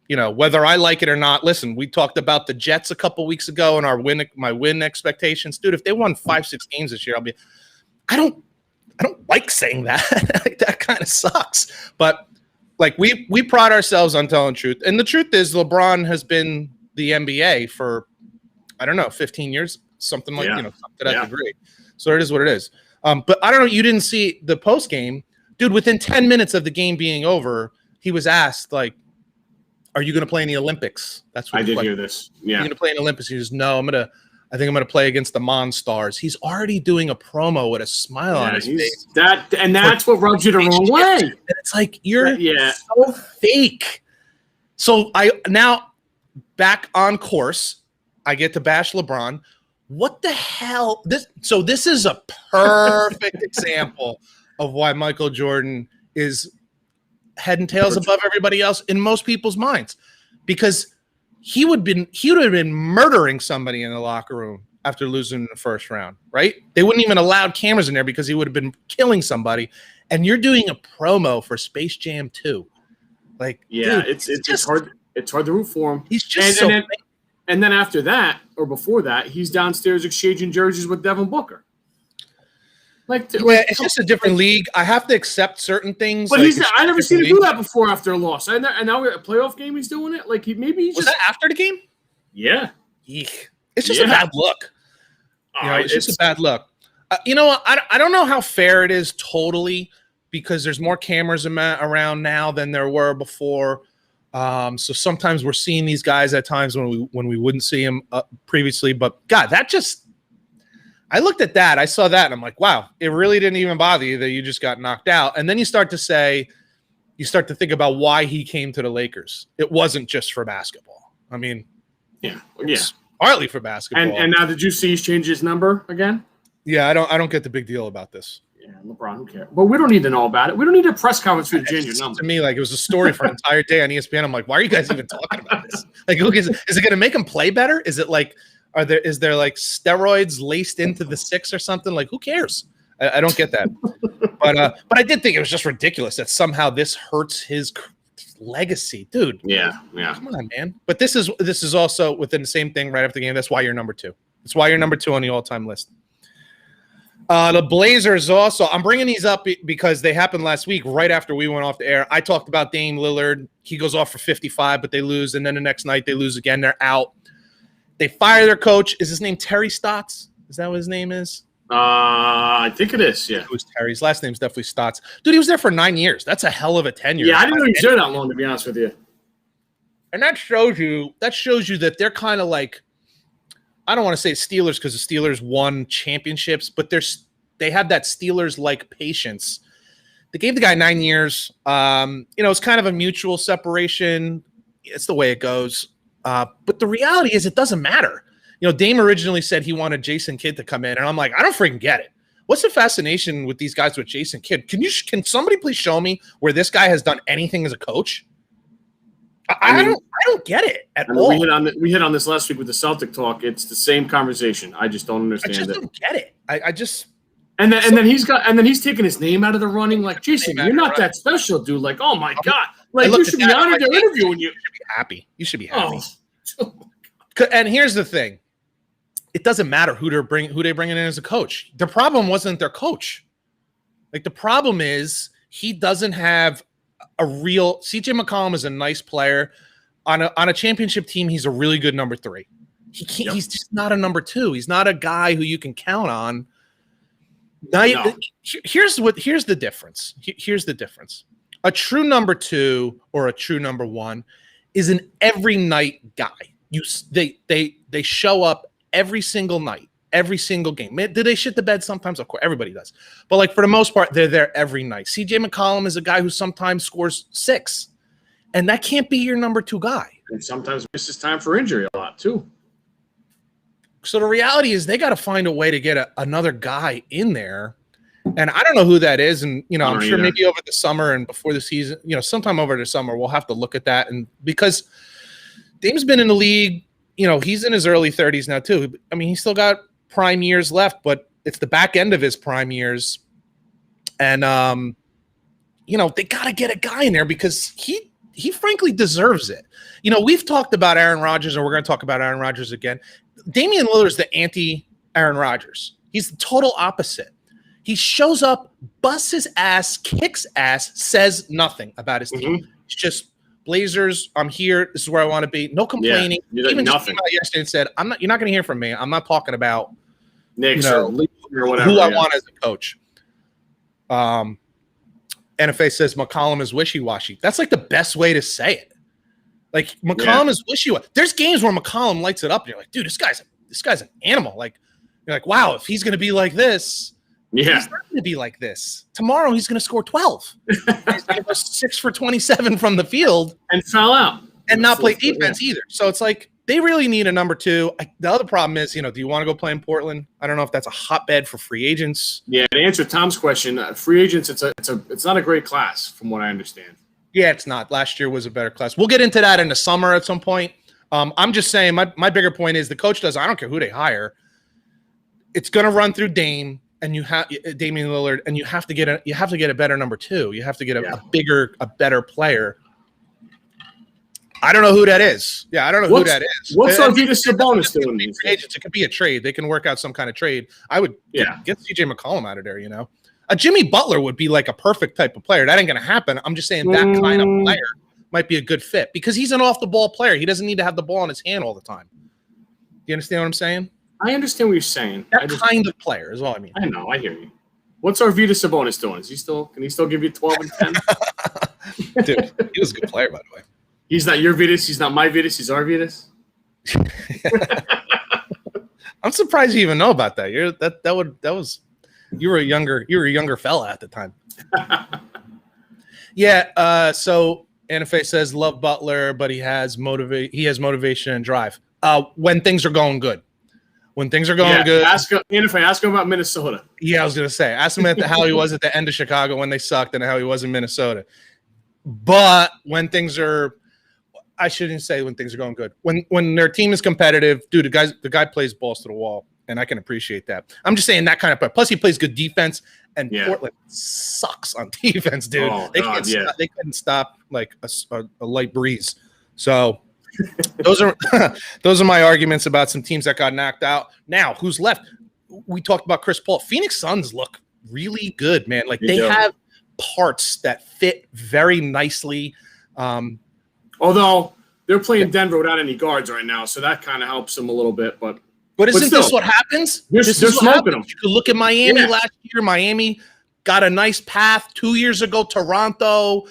Whether I like it or not. Listen, we talked about the Jets a couple weeks ago and my win expectations, dude. If they won 5-6 games this year, I don't like saying that. That kind of sucks, but. We pride ourselves on telling the truth. And the truth is LeBron has been the NBA for, 15 years, something something to that degree. So it is what it is. But I don't know. You didn't see the post game, dude, within 10 minutes of the game being over, he was asked are you going to play in the Olympics? That's what I did hear this. Yeah. You're going to play in the Olympics. He goes, no, I think I'm going to play against the Monstars. He's already doing a promo with a smile on his face. That's what rubs you the wrong way. And it's you're so fake. So I now back on course. I get to bash LeBron. What the hell? This is a perfect example of why Michael Jordan is head and tails above everybody else in most people's minds, because he would have been murdering somebody in the locker room after losing in the first round, right? They wouldn't even allow cameras in there because he would have been killing somebody. And you're doing a promo for Space Jam 2. Like, yeah, dude, it's hard. It's hard to root for him. He's just and then after that, or before that, he's downstairs exchanging jerseys with Devin Booker. It's just a different league. I have to accept certain things. But I never seen him do that before after a loss. And now we're at a playoff game. He's doing it. Like was that after the game? Yeah. Eek. It's just a bad look. It's just a bad look. You know what? I don't know how fair it is totally because there's more cameras around now than there were before. So sometimes we're seeing these guys at times when we wouldn't see them previously. But God, I looked at that. I saw that, and I'm like, wow, it really didn't even bother you that you just got knocked out. And then you start to think about why he came to the Lakers. It wasn't just for basketball. I mean, yeah, partly for basketball. And now, did you see he's changed his number again? Yeah, I don't get the big deal about this. Yeah, LeBron, who cares? But we don't need to know about it. We don't need a press conference to change your number. To me, like it was a story for an entire day on ESPN. I'm like, why are you guys even talking about this? Like, is it going to make him play better? Is it like? Is there like steroids laced into the 6 or something? Like, who cares? I don't get that. but I did think it was just ridiculous that somehow this hurts his legacy, dude. Yeah. Come on, man. But this is also within the same thing right after the game. That's why you're number 2. That's why you're number 2 on the all-time list. The Blazers also. I'm bringing these up because they happened last week, right after we went off the air. I talked about Dame Lillard. He goes off for 55, but they lose, and then the next night they lose again. They're out. They fire their coach. Is his name Terry Stotts? Is that what his name is? I think it is, yeah. It was Terry's last name's definitely Stotts. Dude, he was there for 9 years. That's a hell of a tenure. Yeah, I didn't know he was there that long, to be honest with you. And that shows you that they're kind of like, I don't want to say Steelers because the Steelers won championships, but they have that Steelers-like patience. They gave the guy 9 years. It's kind of a mutual separation. It's the way it goes. But the reality is it doesn't matter. Dame originally said he wanted Jason Kidd to come in, and I'm like, I don't freaking get it. What's the fascination with these guys with Jason Kidd? Can somebody please show me where this guy has done anything as a coach? I don't get it at all. We hit on this last week with the Celtic talk. It's the same conversation. I just don't understand it. I just don't get it. I just and then he's taking his name out of the running. Like, Jason, you're not that special, dude. Like, oh my God. Like, you should be honored they're interviewing you. You should be happy. And here's the thing. It doesn't matter who they're bringing in as a coach. The problem wasn't their coach. Like, the problem is he doesn't have a real – CJ McCollum is a nice player. On a championship team, he's a really good number 3. He's just not a number 2. He's not a guy who you can count on. Here's the difference. Here's the difference. A true number 2 or a true number 1 is an every night guy. They show up every single night, every single game. Do they shit the bed sometimes? Of course, everybody does. But like for the most part, they're there every night. CJ McCollum is a guy who sometimes scores 6, and that can't be your number 2 guy. And sometimes misses time for injury a lot too. So the reality is they got to find a way to get another guy in there. And I don't know who that is. And, I'm sure maybe over the summer and before the season, sometime over the summer, we'll have to look at that. And because Dame's been in the league, he's in his early 30s now too. I mean, he's still got prime years left, but it's the back end of his prime years. And, they got to get a guy in there because he frankly deserves it. We've talked about Aaron Rodgers, and we're going to talk about Aaron Rodgers again. Damian Lillard is the anti-Aaron Rodgers. He's the total opposite. He shows up, busts his ass, kicks ass, says nothing about his team. It's just Blazers. I'm here. This is where I want to be. No complaining. Yeah, even nothing. Just came out yesterday and said, You're not going to hear from me. I'm not talking about Knicks or whatever. Who I want as a coach. NFA says McCollum is wishy-washy. That's like the best way to say it. Like McCollum is wishy-washy. There's games where McCollum lights it up, and you're like, dude, this guy's an animal. Like, you're like, wow, if he's going to be like this. He's not going to be like this. Tomorrow he's going to score 12. He's going to go 6 for 27 from the field. And foul out. And not play defense either. So it's like they really need a number 2. The other problem is, do you want to go play in Portland? I don't know if that's a hotbed for free agents. Yeah, to answer Tom's question, free agents, it's not a great class from what I understand. Yeah, it's not. Last year was a better class. We'll get into that in the summer at some point. I'm just saying my bigger point is the coach I don't care who they hire. it's going to run through Dame and Damian Lillard, and you have to get a better number 2. You have to get a better player. I don't know who that is. Yeah, I don't know who that is. What's Arvydas Sabonis doing these days? Agents, it could be a trade. They can work out some kind of trade. I would get CJ McCollum out of there, A Jimmy Butler would be like a perfect type of player. That ain't going to happen. I'm just saying that kind of player might be a good fit because he's an off-the-ball player. He doesn't need to have the ball in his hand all the time. Do you understand what I'm saying? I understand what you're saying. That kind of player is all I mean. I know. I hear you. What's Arvydas Sabonis doing? Can he still give you 12 and 10? Dude, he was a good player, by the way. He's not your Vitas. He's not my Vitas. He's our Vitas. I'm surprised you even know about that. You were a younger fella at the time. Yeah. So Anafe says love Butler, but he has motivation and drive. When things are going good. When things are going good. Ask him about Minnesota. Yeah, I was gonna say. Ask him how he was at the end of Chicago when they sucked and how he was in Minnesota. But when things are, I shouldn't say when things are going good. When their team is competitive, dude, the guy plays balls to the wall, and I can appreciate that. I'm just saying that kind of player. Plus, he plays good defense, and Portland sucks on defense, dude. They couldn't stop like a light breeze. So those are my arguments about some teams that got knocked out. Now, who's left? We talked about Chris Paul. Phoenix Suns look really good, man. Like they have parts that fit very nicely. Although they're playing Denver without any guards right now, so that kind of helps them a little bit. But isn't this what happens? They're smoking them. You could look at Miami last year. Miami got a nice path 2 years ago. Toronto,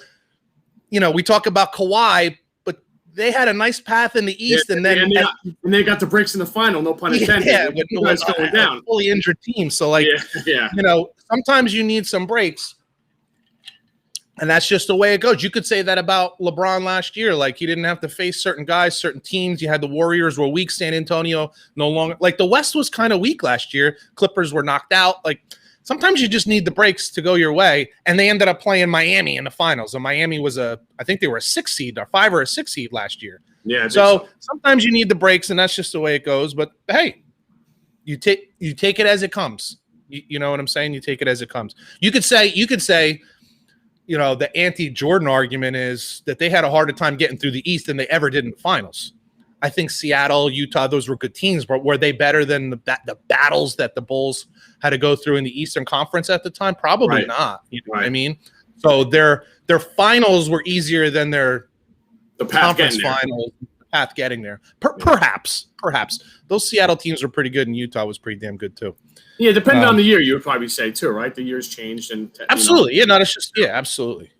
we talk about Kawhi, but they had a nice path in the East, and they got the breaks in the final. No pun intended. Yeah, with going down, fully injured team. So sometimes you need some breaks. And that's just the way it goes. You could say that about LeBron last year. Like, he didn't have to face certain guys, certain teams. You had the Warriors were weak. San Antonio no longer. Like, the West was kind of weak last year. Clippers were knocked out. Like, sometimes you just need the breaks to go your way. And they ended up playing Miami in the finals. And Miami was I think they were a 6 seed, or 5 or a 6 seed last year. Yeah. So sometimes you need the breaks, and that's just the way it goes. But, hey, you take it as it comes. You know what I'm saying? You take it as it comes. You could say, the anti-Jordan argument is that they had a harder time getting through the East than they ever did in the finals. I think Seattle, Utah, those were good teams, but were they better than the battles that the Bulls had to go through in the Eastern Conference at the time? Probably not. You know what I mean? So their finals were easier than the conference finals. Path getting there. Perhaps. Those Seattle teams were pretty good, and Utah was pretty damn good too. Yeah, depending on the year, you would probably say too, right? The years changed, and absolutely, absolutely.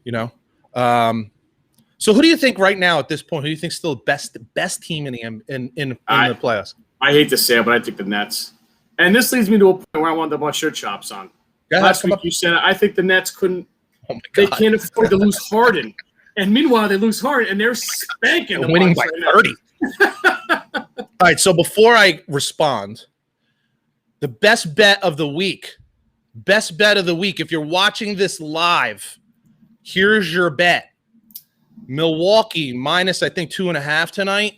So who do you think right now at this point? Who do you think is still the best team in the playoffs? I hate to say it, but I think the Nets. And this leads me to a point where I wanted to bust your chops on. Last week you said I think the Nets couldn't. Oh my God. They can't afford to lose Harden, and meanwhile they lose Harden, and they're spanking them, winning by 30. All right, so before I respond. The best bet of the week. If you're watching this live, here's your bet. Milwaukee minus, I think, 2.5 tonight.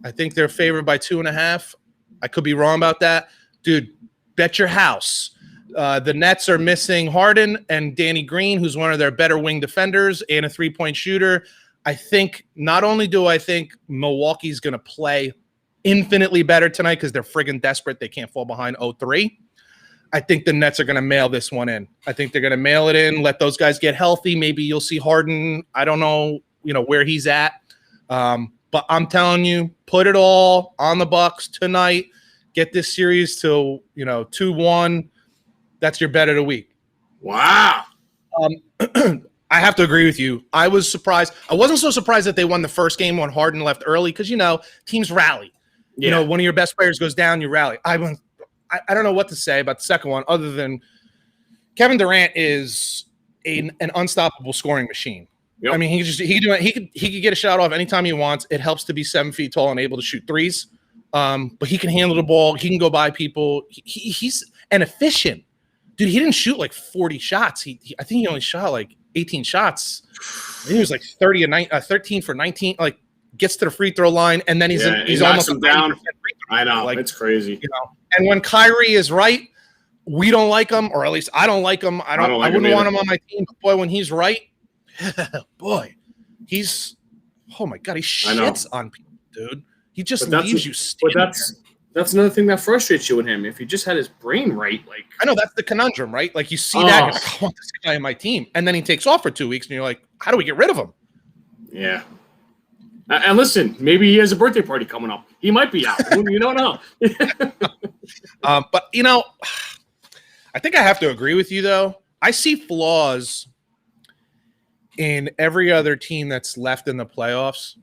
I think they're favored by 2.5. I could be wrong about that. Dude, bet your house. The Nets are missing Harden and Danny Green, who's one of their better wing defenders and a three-point shooter. I think not only do I think Milwaukee's going to play infinitely better tonight because they're friggin' desperate. They can't fall behind 0-3. I think the Nets are going to mail this one in. I think they're going to mail it in, let those guys get healthy. Maybe you'll see Harden. I don't know, where he's at. But I'm telling you, put it all on the Bucks tonight. Get this series to, 2-1. That's your bet of the week. Wow. I have to agree with you. I was surprised. I wasn't so surprised that they won the first game when Harden left early because, teams rally. Yeah. One of your best players goes down, you rally. I don't know what to say about the second one other than Kevin Durant is an unstoppable scoring machine. Yep. I mean, he could get a shot off anytime he wants. It helps to be 7 feet tall and able to shoot threes. But he can handle the ball. He can go by people. He's an efficient dude. He didn't shoot like 40 shots. I think he only shot like 18 shots. He was like 13 for 19. Like gets to the free throw line, and then he's almost down. I know, it's crazy. And when Kyrie is right, we don't like him, or at least I don't like him. I wouldn't want him on my team. But boy, when he's right, boy, oh my God, he shits on people, dude. He just leaves you standing there. That's another thing that frustrates you with him. If he just had his brain right, like I know that's the conundrum, right? Like you see that, you're like, I want this guy on my team, and then he takes off for 2 weeks, and you're like, how do we get rid of him? Yeah. And listen, maybe he has a birthday party coming up. He might be out. You don't know. But I think I have to agree with you, though. I see flaws in every other team that's left in the playoffs.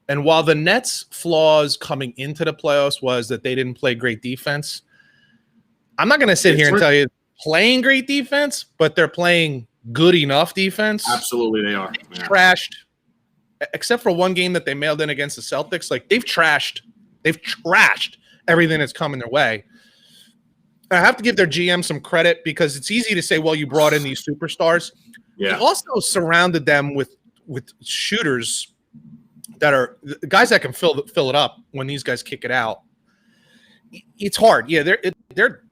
And while the Nets' flaws coming into the playoffs was that they didn't play great defense, I'm not going to sit here and tell you playing great defense, but they're playing good enough defense. Absolutely, they are. They've trashed, except for one game that they mailed in against the Celtics. Like they've trashed everything that's coming their way. I have to give their GM some credit because it's easy to say, well, you brought in these superstars. Yeah. He also surrounded them with shooters that are guys that can fill it up when these guys kick it out. It's hard. Yeah, they're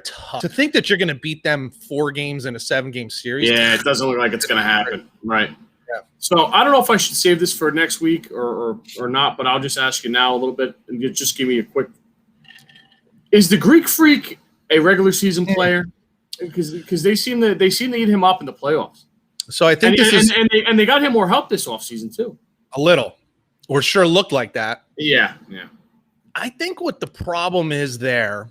tough. To think that you're going to beat them 4 games in a 7-game series. Yeah, it doesn't look like it's going to happen. Right. Yeah. So I don't know if I should save this for next week or not, but I'll just ask you now a little bit and just give me a quick. Is the Greek Freak a regular season player? Because they seem to eat him up in the playoffs. So I think and they got him more help this offseason too. A little, or sure looked like that. Yeah. I think what the problem is there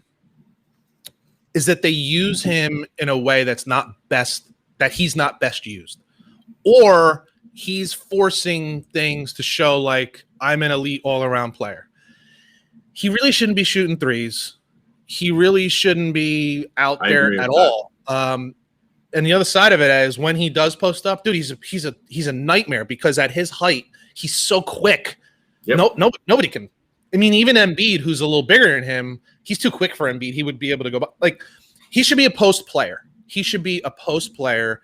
is that they use him in a way that's not best, that he's not best used, or he's forcing things to show like I'm an elite all around player. He really shouldn't be shooting threes. He really shouldn't be out there at all. And the other side of it is when he does post up, dude, he's a nightmare because at his height, he's so quick. Yep. Nobody can. I mean, even Embiid, who's a little bigger than him, he's too quick for Embiid. He would be able to go by. Like, he should be a post player. He should be a post player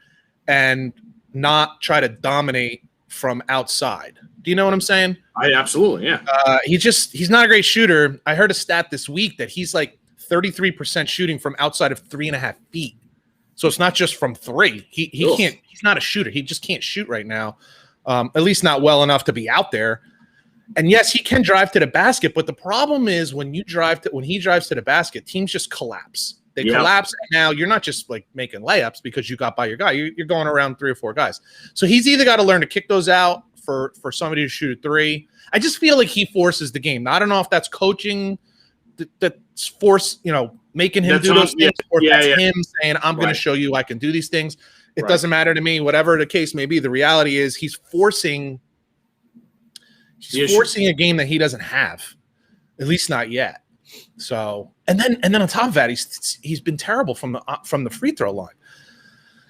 and not try to dominate from outside. Do you know what I'm saying? Absolutely, yeah. He's not a great shooter. I heard a stat this week that he's like 33% shooting from outside of 3.5 feet. So it's not just from 3. He can't. He's not a shooter. He just can't shoot right now. At least not well enough to be out there. And yes, he can drive to the basket, but the problem is when he drives to the basket, teams just collapse. They collapse, and now you're not just like making layups because you got by your guy. You're going around 3 or 4 guys. So he's either got to learn to kick those out for somebody to shoot a 3. I just feel like he forces the game. Now, I don't know if that's coaching that's making him do those things, or that's him saying, I'm going to show you I can do these things. It doesn't matter to me, whatever the case may be. The reality is he's forcing a game that he doesn't have, at least not yet. So, and then on top of that, he's been terrible from the free throw line.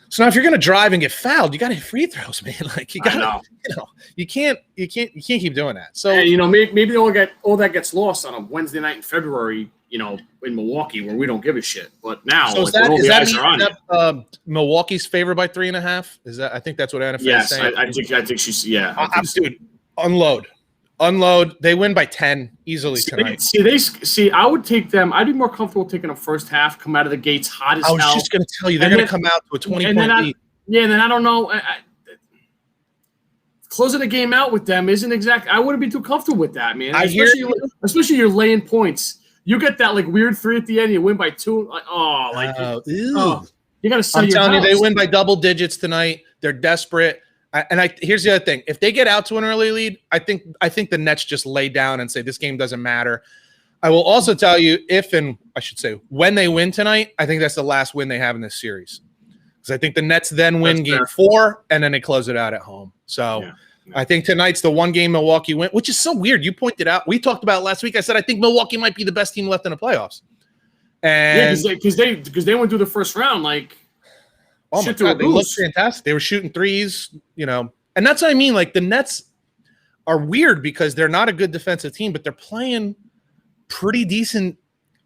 So now if you're going to drive and get fouled, you got to hit free throws, man. Like you can't keep doing that. So maybe all that gets lost on a Wednesday night in February, in Milwaukee where we don't give a shit. But now, so that Milwaukee's favored by 3.5? Is that? I think that's what Anna is saying. I think she's dude, unload. They win by 10 easily tonight. I would take them. I'd be more comfortable taking a first half, come out of the gates hot as hell. I was just going to tell you, they're going to come out to a 20-point lead. And then I don't know. Closing the game out with them isn't exact. I wouldn't be too comfortable with that, man. Especially you're laying points. You get that like weird 3 at the end, you win by 2. You got to sell. I'm telling you, they win by double digits tonight. They're desperate. Here's the other thing: if they get out to an early lead, I think the Nets just lay down and say this game doesn't matter. I will also tell you when they win tonight, I think that's the last win they have in this series, because I think the Nets then win Game 4 and then they close it out at home. So I think tonight's the one game Milwaukee win, which is so weird. You pointed out, we talked about it last week. I said I think Milwaukee might be the best team left in the playoffs, and because they went through the first round like. Oh my God, they looked fantastic. They were shooting threes, and that's what I mean. Like the Nets are weird because they're not a good defensive team, but they're playing pretty decent.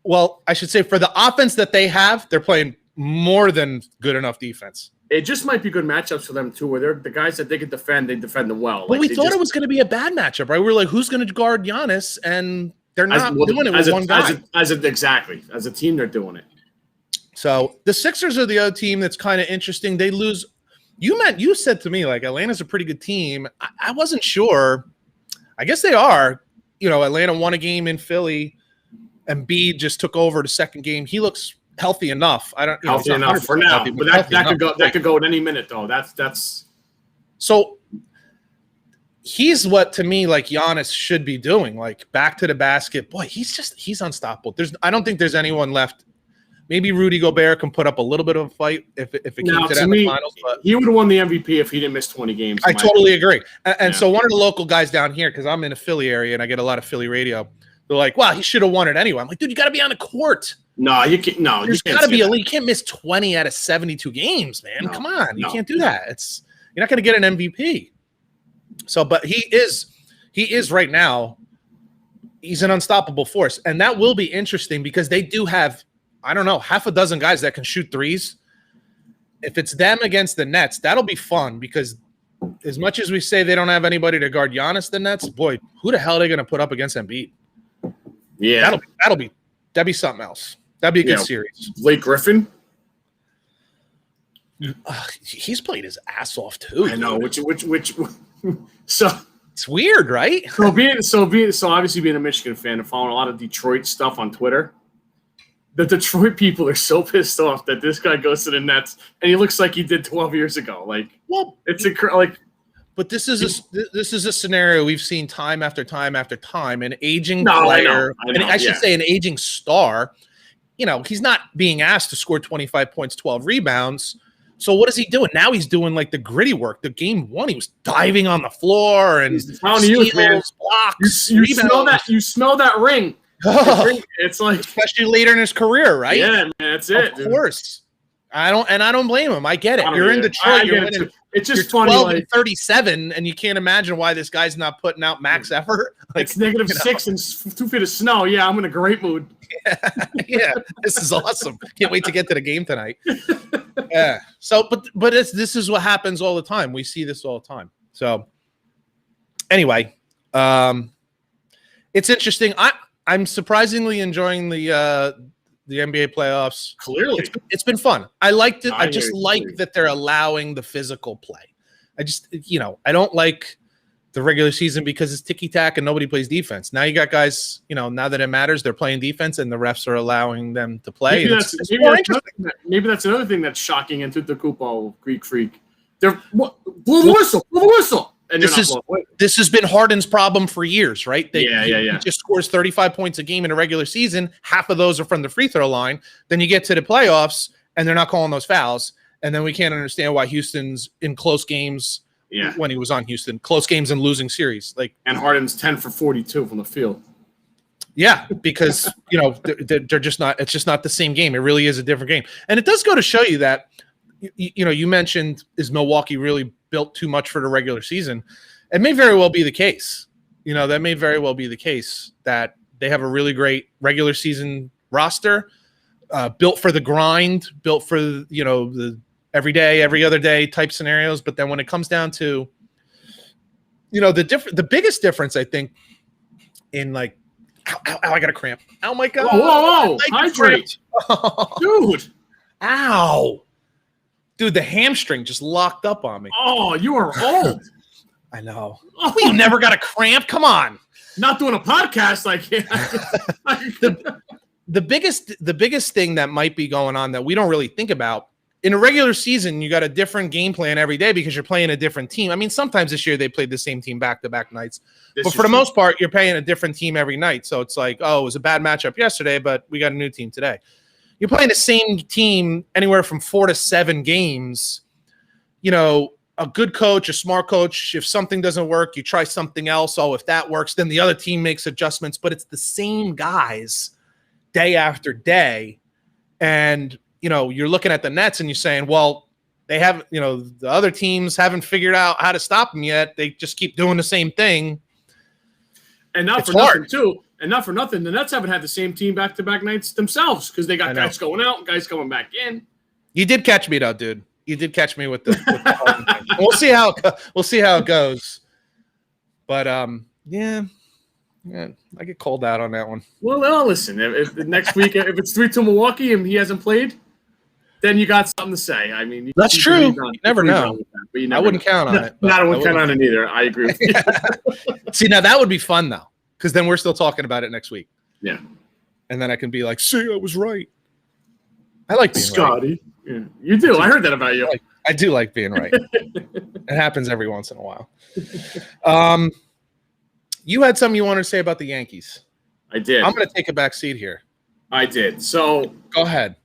Well, I should say for the offense that they have, they're playing more than good enough defense. It just might be good matchups for them too, where they're the guys that they can defend, they defend them well. But we thought it was going to be a bad matchup, right? We were like, who's going to guard Giannis? And They're not doing it with one guy. Exactly. As a team, they're doing it. So the Sixers are the other team that's kind of interesting. They lose. You said to me, like, Atlanta's a pretty good team. I wasn't sure. I guess they are. Atlanta won a game in Philly. Embiid just took over the second game. He looks healthy enough. Healthy enough for now, healthy, but that could go at any minute though. That's so. He's what to me like Giannis should be doing, like back to the basket. Boy, he's unstoppable. I don't think there's anyone left. Maybe Rudy Gobert can put up a little bit of a fight if it came to that in the finals. But he would have won the MVP if he didn't miss 20 games. I totally agree. And so one of the local guys down here, because I'm in a Philly area and I get a lot of Philly radio, they're like, "Wow, he should have won it anyway." I'm like, "Dude, you got to be on the court." No, you can't. No, there's got to be a league. You can't miss 20 out of 72 games, man. No, come on, you no. can't do that. You're not going to get an MVP. So, but he is right now. He's an unstoppable force, and that will be interesting because they do have, I don't know, half a dozen guys that can shoot threes. If it's them against the Nets, that'll be fun because as much as we say they don't have anybody to guard Giannis, the Nets, boy, who the hell are they going to put up against Embiid? Yeah, that'd be something else. That'd be a good series. Blake Griffin. He's played his ass off too. I know. Which so it's weird, right? So obviously being a Michigan fan and following a lot of Detroit stuff on Twitter, the Detroit people are so pissed off that this guy goes to the Nets and he looks like he did 12 years ago. Like, well, it's like. But this is a scenario we've seen time after time after time. An aging player, I know, I should say an aging star. He's not being asked to score 25 points, 12 rebounds. So what is he doing? Now he's doing like the gritty work. The game one, he was diving on the floor and steals, blocks. You smell that ring. It's like, especially later in his career, right? Yeah, man, that's it. Of course. I don't blame him. I get it. You're in Detroit. It's just you're funny. 12 and 37, and you can't imagine why this guy's not putting out max effort. Like, it's -6 and 2 feet of snow. Yeah, I'm in a great mood. Yeah, this is awesome. Can't wait to get to the game tonight. Yeah. So, but this is what happens all the time. We see this all the time. So, anyway, it's interesting. I'm surprisingly enjoying the NBA playoffs. Clearly, it's been fun. I liked it. I just like that they're allowing the physical play. I just, I don't like the regular season because it's ticky-tack and nobody plays defense. Now you got guys, now that it matters, they're playing defense and the refs are allowing them to play. Maybe that's another thing that's shocking into the Kupo Greek Freak. They're blow the whistle. And this has been Harden's problem for years, right? He just scores 35 points a game in a regular season. Half of those are from the free throw line. Then you get to the playoffs, and they're not calling those fouls. And then we can't understand why Houston's in close games when he was on Houston. Close games and losing series. And Harden's 10 for 42 from the field. Yeah, because, they're just not – it's just not the same game. It really is a different game. And it does go to show you that, you mentioned, is Milwaukee really – built too much for the regular season? It may very well be the case. That may very well be the case that they have a really great regular season roster, built for the grind, built for the every day, every other day type scenarios. But then when it comes down to the biggest difference, I think, in like, ow, I got a cramp. Oh my god! Whoa! Hydrate, dude! Ow! Dude, the hamstring just locked up on me. Oh, you are old. I know. Oh. You never got a cramp? Come on. Not doing a podcast like the biggest thing that might be going on that we don't really think about, in a regular season, you got a different game plan every day because you're playing a different team. I mean, sometimes this year they played the same team back-to-back nights. But for the most part, you're playing a different team every night. So it's like, oh, it was a bad matchup yesterday, but we got a new team today. You're playing the same team anywhere from 4 to 7 games. A good coach, a smart coach, if something doesn't work, you try something else. Oh, if that works, then the other team makes adjustments. But it's the same guys day after day. And, you're looking at the Nets and you're saying, well, they haven't, the other teams haven't figured out how to stop them yet. They just keep doing the same thing. And not for nothing, too. And not for nothing, the Nets haven't had the same team backto-back nights themselves because they got guys going out, guys coming back in. You did catch me though, dude. You did catch me with the we'll see how it goes. But yeah, Yeah, I get called out on that one. Well, listen. If next week, if it's 3-2 Milwaukee and he hasn't played, then you got something to say. I mean, that's true. You never know. But you I wouldn't count on it. I wouldn't count on it either. I agree with you. See, now that would be fun though, because then we're still talking about it next week. Yeah. And then I can be like, "See, I was right." I like being Scotty. Right. Yeah, you do. I heard that about you. I do like being right. It happens every once in a while. You had something you wanted to say about the Yankees. I did. I'm going to take a back seat here. I did. So go ahead.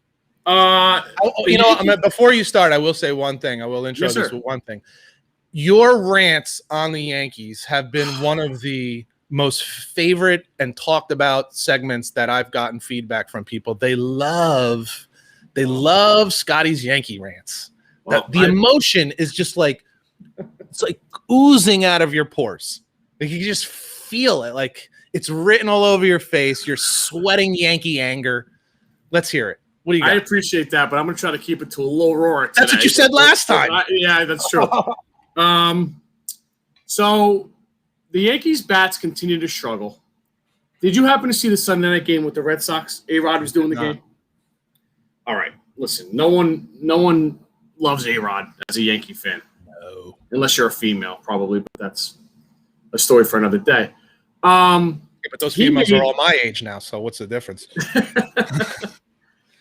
Before you start, I will say one thing. I will intro this with one thing. Your rants on the Yankees have been one of the most favorite and talked about segments that I've gotten feedback from people. They love Scotty's Yankee rants. Well, the emotion is just like, it's like oozing out of your pores. Like you just feel it. Like it's written all over your face. You're sweating Yankee anger. Let's hear it. What do you got? I appreciate that, but I'm going to try to keep it to a low roar today. That's what you said last time. Yeah, that's true. So the Yankees bats continue to struggle. Did you happen to see the Sunday night game with the Red Sox? A-Rod was doing the game? All right. Listen, no one loves A-Rod as a Yankee fan. No. Unless you're a female, probably, but that's a story for another day. But those females are all my age now, so what's the difference?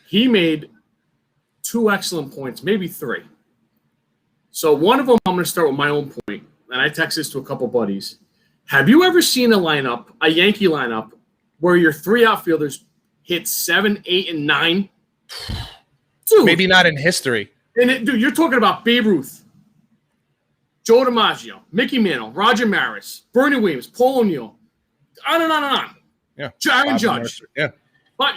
He made 2 excellent points, maybe 3. So one of them, I'm going to start with my own point, and I text this to a couple buddies. Have you ever seen a Yankee lineup, where your 3 outfielders hit 7, 8, and 9? Dude, maybe not in history. And dude, you're talking about Babe Ruth, Joe DiMaggio, Mickey Mantle, Roger Maris, Bernie Williams, Paul O'Neill, on and on and on. Yeah, Aaron Judge. Yeah, but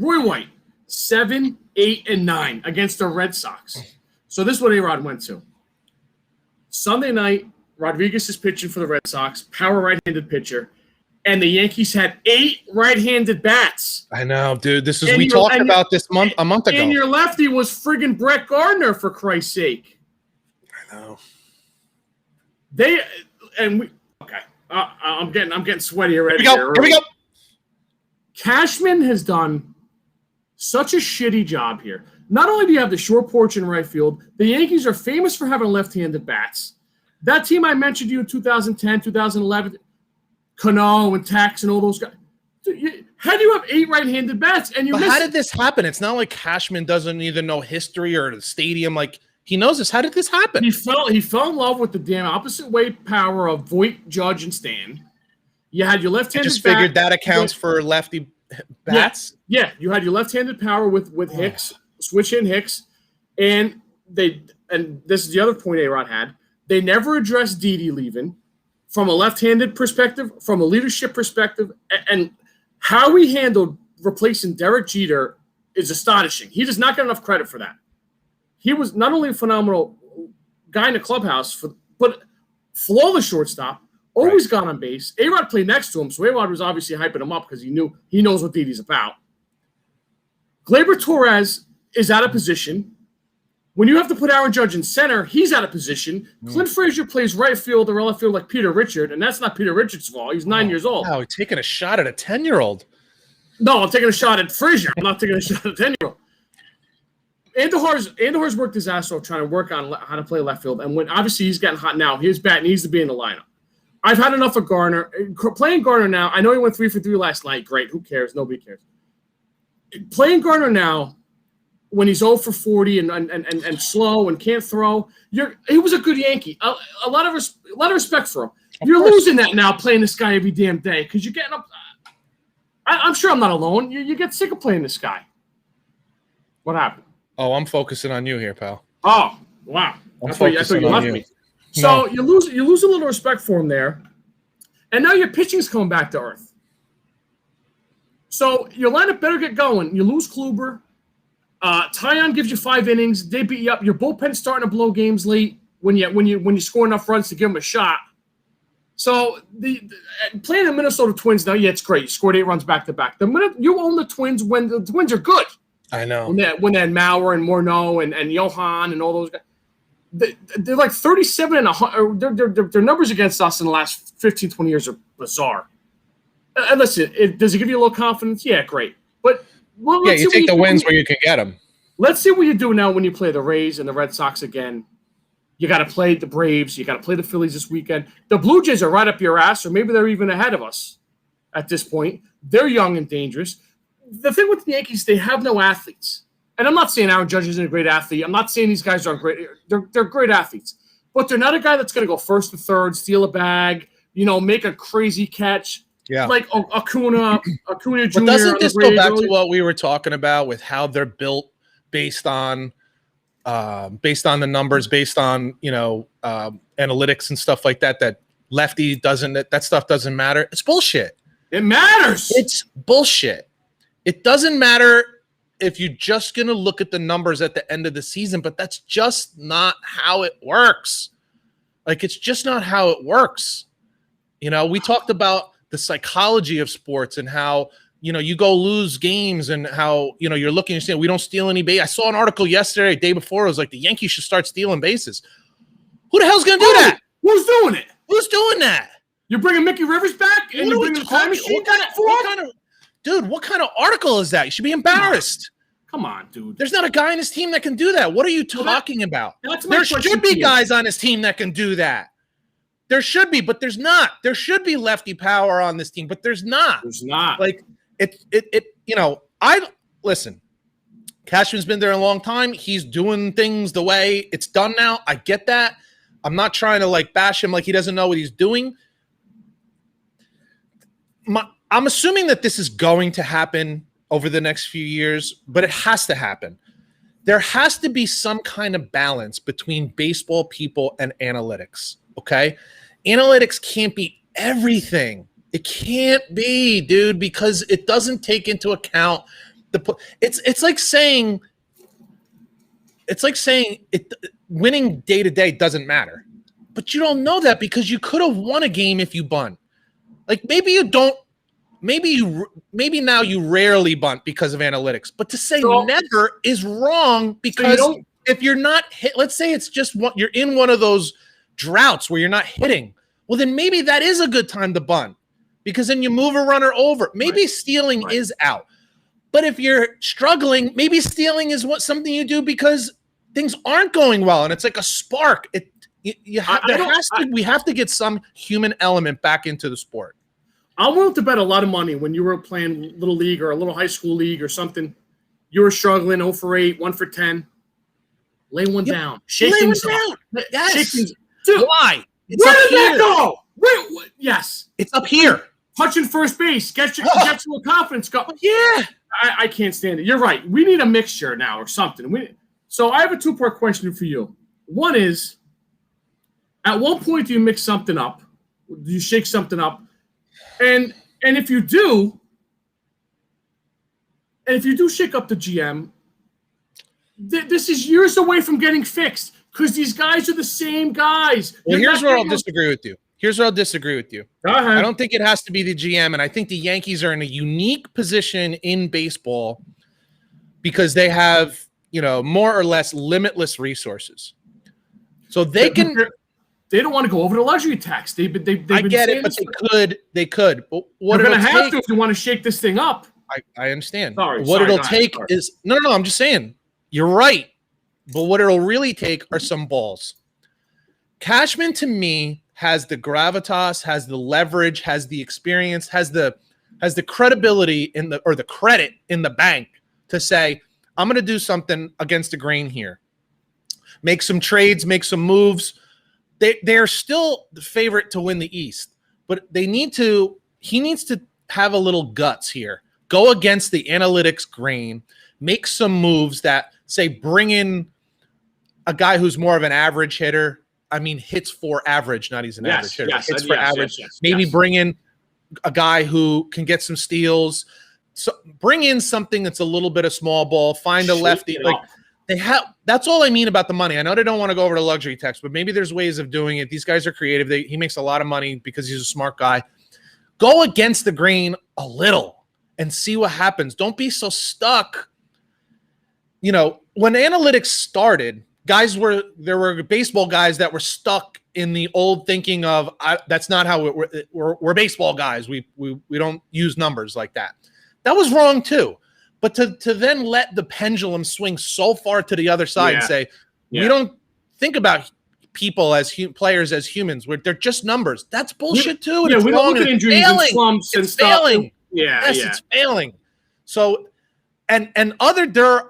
Roy White, 7, 8, and 9 against the Red Sox. So this is what A-Rod went to. Sunday night, Rodriguez is pitching for the Red Sox, power right-handed pitcher, and the Yankees had 8 right-handed bats. I know, dude. We talked about this a month ago. And your lefty was friggin' Brett Gardner, for Christ's sake. I know. Okay. I'm getting sweaty already. Here we go. Cashman has done such a shitty job here. Not only do you have the short porch in right field, the Yankees are famous for having left-handed bats. That team I mentioned to you in 2010, 2011, Cano and Tax and all those guys. How do you have 8 right-handed bats? How did this happen? It's not like Cashman doesn't either know history or the stadium. Like, he knows this. How did this happen? He fell in love with the damn opposite way power of Voit, Judge, and Stan. You had your left-handed I just figured that accounts for lefty bats. Yeah, you had your left-handed power with Hicks, switch in Hicks, and this is the other point A-Rod had. They never addressed Didi leaving from a left-handed perspective, from a leadership perspective, and how he handled replacing Derek Jeter is astonishing. He does not get enough credit for that. He was not only a phenomenal guy in the clubhouse, but flawless shortstop, always got on base. A-Rod played next to him, so A-Rod was obviously hyping him up because he knows what Didi's about. Gleyber Torres is out of position. When you have to put Aaron Judge in center, he's out of position. Clint Frazier plays right field or left field like Peter Richard, and that's not Peter Richard's fault. He's 9 years old. Wow, he's taking a shot at a 10-year-old. No, I'm taking a shot at Frazier. I'm not taking a shot at a 10-year-old. Andujar's worked his ass off trying to work on how to play left field, and when obviously he's getting hot now, his bat needs to be in the lineup. I've had enough of Garner. Playing Garner now, I know he went 3 for 3 last night. Great. Who cares? Nobody cares. Playing Garner now, when he's 0 for 40 and slow and can't throw, he was a good Yankee. A lot of respect for him. You're losing that now playing this guy every damn day because you're getting up. I'm sure I'm not alone. You get sick of playing this guy. What happened? Oh, I'm focusing on you here, pal. Oh, wow. I thought you left me. So you lose a little respect for him there, and now your pitching's coming back to earth. So your lineup better get going. You lose Kluber. Tyon gives you 5 innings. They beat you up. Your bullpen's starting to blow games late when you score enough runs to give them a shot. So playing the Minnesota Twins now, yeah, it's great. You scored 8 runs back to back. The minute you own the Twins when the Twins are good. I know. When they had Mauer and Morneau and Johan and all those guys. They're like 37 and 100. Their numbers against us in the last 15, 20 years are bizarre. Listen, does it give you a little confidence? Yeah, great. But yeah, you take the wins where you can get them. Let's see what you do now when you play the Rays and the Red Sox again. You got to play the Braves. You got to play the Phillies this weekend. The Blue Jays are right up your ass, or maybe they're even ahead of us at this point. They're young and dangerous. The thing with the Yankees, they have no athletes. And I'm not saying Aaron Judge isn't a great athlete. I'm not saying these guys aren't great. They're great athletes. But they're not a guy that's going to go first to third, steal a bag, make a crazy catch. Yeah. Like Acuna Jr. But doesn't this go back to what we were talking about with how they're built based on the numbers, based on analytics and stuff like that? That lefty that stuff doesn't matter. It's bullshit. It matters. It's bullshit. It doesn't matter if you're just gonna look at the numbers at the end of the season, but that's just not how it works. Like, it's just not how it works. We talked about the psychology of sports and how you go lose games and how you're looking and saying we don't steal any base. I saw an article yesterday, day before, it was like the Yankees should start stealing bases. Who the hell's gonna do that? Who's doing it? Who's doing that? You're bringing Mickey Rivers back and you're bringing the time machine back for? Dude, what kind of article is that? You should be embarrassed. Come on, dude. There's not a guy on his team that can do that. What are you talking about? There should be guys on his team that can do that. There should be, but there's not. There should be lefty power on this team, but there's not. There's not. Like listen. Cashman's been there a long time. He's doing things the way it's done now. I get that. I'm not trying to bash him like he doesn't know what he's doing. I'm assuming that this is going to happen over the next few years, but it has to happen. There has to be some kind of balance between baseball people and analytics, okay? Analytics can't be everything. It can't be, dude, because it doesn't take into account it's like saying winning day to day doesn't matter. But you don't know that because you could have won a game if you bunt. Like, maybe you don't. Maybe now you rarely bunt because of analytics, but to say never is wrong because if you're not hit, let's say it's just you're in one of those droughts where you're not hitting. Well, then maybe that is a good time to bunt because then you move a runner over. Maybe stealing is out, but if you're struggling, maybe stealing is something you do because things aren't going well and it's like a spark. We have to get some human element back into the sport. I'm willing to bet a lot of money when you were playing little league or a little high school league or something. You were struggling 0 for 8, 1 for 10. Lay one down. Shake things down. Yes. Shake things. Dude, why? Where did that go? Wait, yes. It's up here. Touching first base. Get you a confidence go. Yeah. I can't stand it. You're right. We need a mixture now or something. So I have a 2-part question for you. One is, at one point do you mix something up? Do you shake something up? And if you do shake up the GM, this is years away from getting fixed because these guys are the same guys. Well, here's where I'll disagree with you. Go ahead. I don't think it has to be the GM, and I think the Yankees are in a unique position in baseball because they have, more or less limitless resources. So they can. They don't want to go over the luxury tax. I get it, but they could. But what they're going to have to if you want to shake this thing up. I understand. Sorry, it'll take is no. I'm just saying you're right. But what it'll really take are some balls. Cashman, to me, has the gravitas, has the leverage, has the experience, has the credibility or the credit in the bank to say, I'm going to do something against the grain here. Make some trades, make some moves. They're still the favorite to win the East, but he needs to have a little guts here. Go against the analytics grain, make some moves that say bring in a guy who's more of an average hitter. I mean, hits for average, not he's an average hitter. Hits for average. Maybe bring in a guy who can get some steals. So bring in something that's a little bit of small ball. Find a lefty. That's all I mean about the money. I know they don't want to go over to luxury tax, but maybe there's ways of doing it. These guys are creative. He makes a lot of money because he's a smart guy. Go against the grain a little and see what happens. Don't be so stuck. When analytics started, there were baseball guys that were stuck in the old thinking of that's not how we're baseball guys. We don't use numbers like that. That was wrong too. But to then let the pendulum swing so far to the other side and say we don't think about people as players as humans. They're just numbers. That's bullshit too. And we don't look at injuries and slumps and stuff. Failing. It's failing. So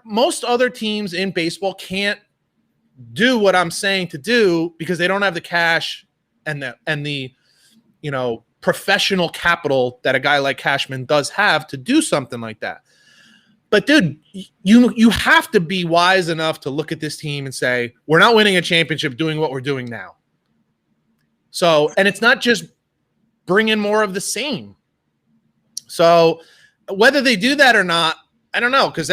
most other teams in baseball can't do what I'm saying to do because they don't have the cash and the professional capital that a guy like Cashman does have to do something like that. But dude, you have to be wise enough to look at this team and say, we're not winning a championship doing what we're doing now. So, and it's not just bringing more of the same. So whether they do that or not, I don't know. Because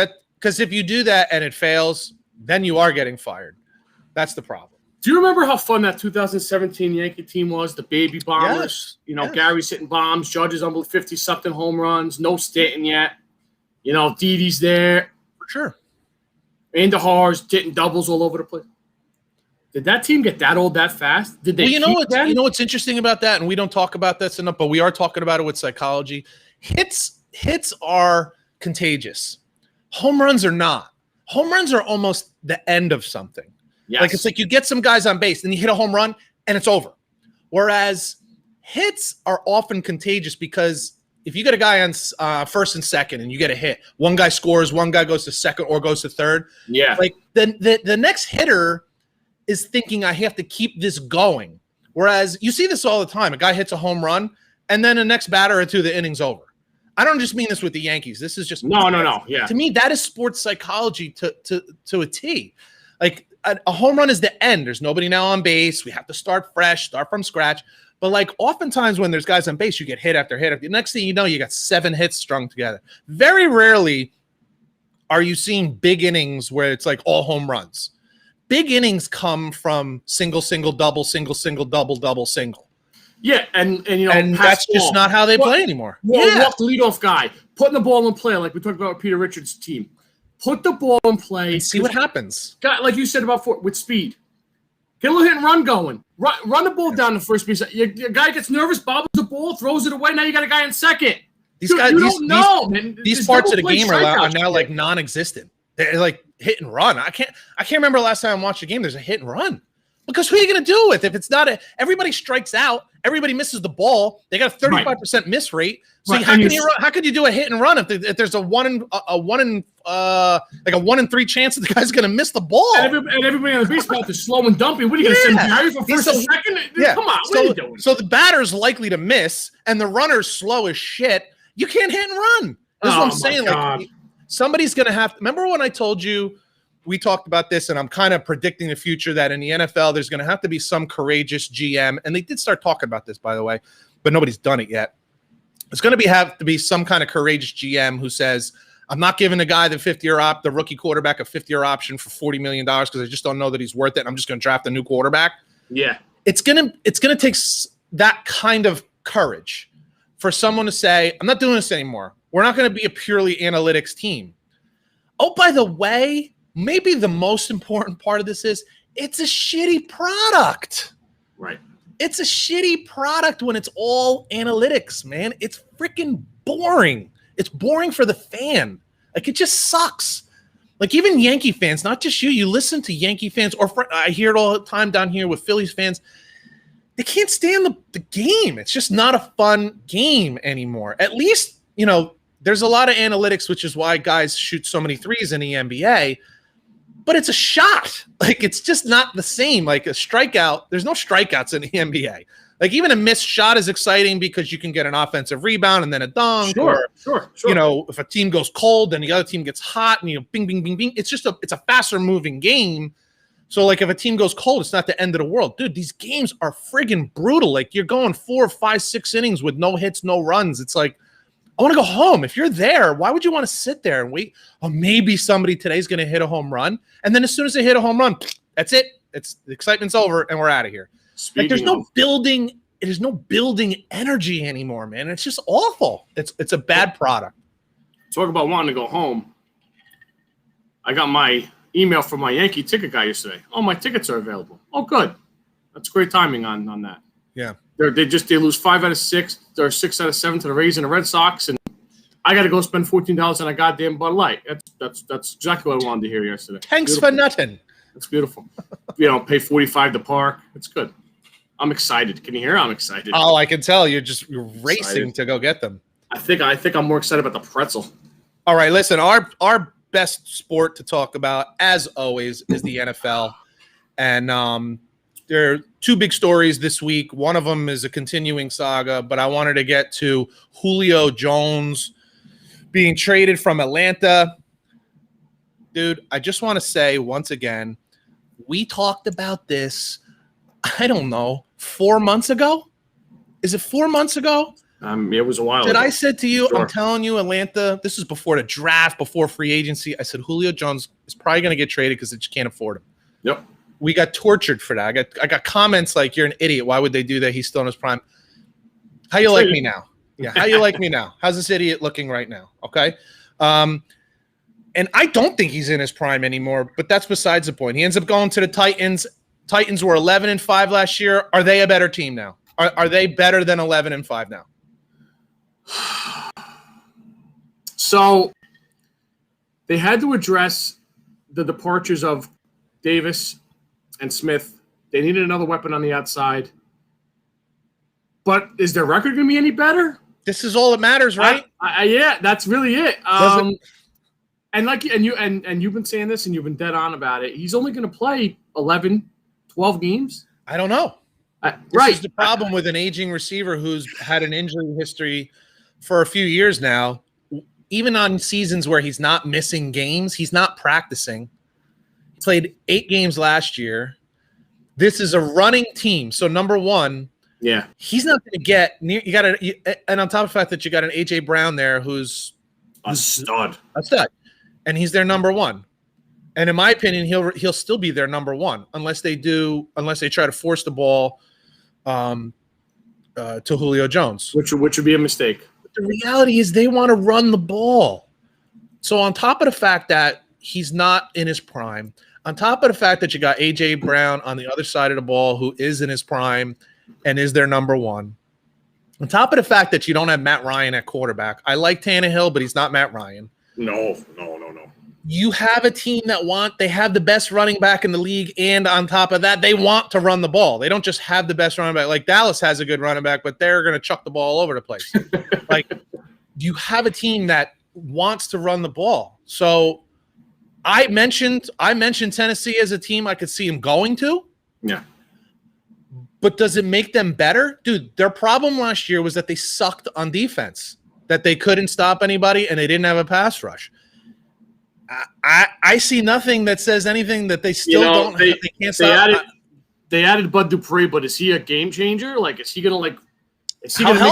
if you do that and it fails, then you are getting fired. That's the problem. Do you remember how fun that 2017 Yankee team was? The baby bombers. Yes. Gary's hitting bombs. Judge's on 50-something home runs. No Stanton yet. Didi's there. For sure. Andujar's hitting doubles all over the place. Did that team get that old that fast? Did they? Well, you know what's interesting about that, and we don't talk about this enough, but we are talking about it with psychology. Hits are contagious. Home runs are not. Home runs are almost the end of something. Yes. Like it's like you get some guys on base, then you hit a home run, and it's over. Whereas hits are often contagious because if you get a guy on first and second and you get a hit, one guy scores, one guy goes to second or goes to third. Yeah. Like the next hitter is thinking I have to keep this going. Whereas you see this all the time. A guy hits a home run and then the next batter or two, the inning's over. I don't just mean this with the Yankees. This is just no. Yeah. To me, that is sports psychology to a T. Like a home run is the end. There's nobody now on base. We have to start fresh, start from scratch. But like oftentimes when there's guys on base, you get hit after hit. The next thing you know, you got 7 hits strung together. Very rarely are you seeing big innings where it's like all home runs. Big innings come from single, double, single, double, single. Yeah, and that's just not how they play anymore. Walk the leadoff guy, putting the ball in play, like we talked about with Peter Richards' team. Put the ball in play. And see what happens. Like you said about with speed. Get a little hit and run going. Run the ball down the first base. Your guy gets nervous, bobbles the ball, throws it away. Now you got a guy in second. These parts of the game are now like non-existent. They're like hit and run. I can't remember the last time I watched a game. There's a hit and run. Because who are you going to do with if it's not everybody strikes out, everybody misses the ball. They got a 35% miss rate. So how could you do a hit and run if there's a 1 in 3 chance that the guy's going to miss the ball? And everybody on the base path is slow and dumpy. What are you going to send Gary for first and second? Yeah. Come on, what are you doing? So the batter's likely to miss, and the runner's slow as shit. You can't hit and run. This is what I'm saying. God. Like somebody's going to have. Remember when I told you? We talked about this, and I'm kind of predicting the future that in the NFL, there's going to have to be some courageous GM. And they did start talking about this, by the way, but nobody's done it yet. It's going to have to be some kind of courageous GM who says, I'm not giving the guy the rookie quarterback a 5th-year option for $40 million because I just don't know that he's worth it. I'm just going to draft a new quarterback. Yeah. It's going to take that kind of courage for someone to say, I'm not doing this anymore. We're not going to be a purely analytics team. Oh, by the way, maybe the most important part of this is it's a shitty product. Right. It's a shitty product when it's all analytics, man. It's freaking boring. It's boring for the fan. Like, it just sucks. Like, even Yankee fans, not just you listen to Yankee fans, or I hear it all the time down here with Phillies fans. They can't stand the game. It's just not a fun game anymore. At least, there's a lot of analytics, which is why guys shoot so many threes in the NBA. But it's a shot. Like, it's just not the same. Like a strikeout, there's no strikeouts in the NBA. Like, even a missed shot is exciting because you can get an offensive rebound and then a dunk. Sure. If a team goes cold, then the other team gets hot and bing, bing, bing, bing. It's a faster moving game. So, like, if a team goes cold, it's not the end of the world. Dude, these games are friggin' brutal. Like, you're going 4, 5, 6 innings with no hits, no runs. It's like, I want to go home. If you're there, why would you want to sit there and wait? Oh, maybe somebody today's going to hit a home run. And then as soon as they hit a home run, that's it. The excitement's over and we're out of here. There's no building energy anymore, man. It's just awful. It's a bad product. Talk about wanting to go home. I got my email from my Yankee ticket guy yesterday. Oh, my tickets are available. Oh, good. That's great timing on that. Yeah. They lose 5 out of 6. They're 6 out of 7 to the Rays and the Red Sox, and I got to go spend $14 on a goddamn Bud Light. That's exactly what I wanted to hear yesterday. Thanks for nothing. It's beautiful. Pay $45 to park. It's good. I'm excited. Can you hear? I'm excited. Oh, I can tell you're racing Excited. to go get them. I think I'm more excited about the pretzel. All right, listen, our best sport to talk about, as always, is the NFL. And there are 2 big stories this week. One of them is a continuing saga, but I wanted to get to Julio Jones being traded from Atlanta. Dude, I just want to say once again, we talked about this, I don't know, 4 months ago? Is it 4 months ago? It was a while Did ago. I said to you, Sure. I'm telling you, Atlanta, this is before the draft, before free agency. I said Julio Jones is probably going to get traded because they just can't afford him. Yep. We got tortured for that. I got comments like, you're an idiot. Why would they do that? He's still in his prime. How you like me now? Yeah, how you like me now? How's this idiot looking right now? Okay. And I don't think he's in his prime anymore, but that's besides the point. He ends up going to the Titans. Titans were 11-5 last year. Are they a better team now? Are they better than 11-5 now? So they had to address the departures of Davis and Smith. They needed another weapon on the outside. But is their record going to be any better? This is all that matters, right? Yeah, that's really it. Does And you've been saying this and you've been dead on about it. He's only going to play 11, 12 games. I don't know. Right. This is the problem with an aging receiver who's had an injury history for a few years now. Even on seasons where he's not missing games, he's not practicing. He played 8 games last year. This is a running team. So number one, yeah, he's not going to get near. And on top of the fact that you got an AJ Brown there, who's a stud, and he's their number one. And in my opinion, he'll still be their number one unless they try to force the ball to Julio Jones, which would be a mistake. The reality is they want to run the ball. So on top of the fact that he's not in his prime, on top of the fact that you got A.J. Brown on the other side of the ball who is in his prime and is their number one, on top of the fact that you don't have Matt Ryan at quarterback. I like Tannehill, but he's not Matt Ryan. No. You have a team they have the best running back in the league, and on top of that, they want to run the ball. They don't just have the best running back. Like Dallas has a good running back, but they're going to chuck the ball all over the place. Like you have a team that wants to run the ball. So I mentioned Tennessee as a team I could see him going to. Yeah. But does it make them better? Dude, their problem last year was that they sucked on defense, that they couldn't stop anybody, and they didn't have a pass rush. I see nothing that says anything that they still they can't stop. They added Bud Dupree, but is he a game changer? Like, is he going to make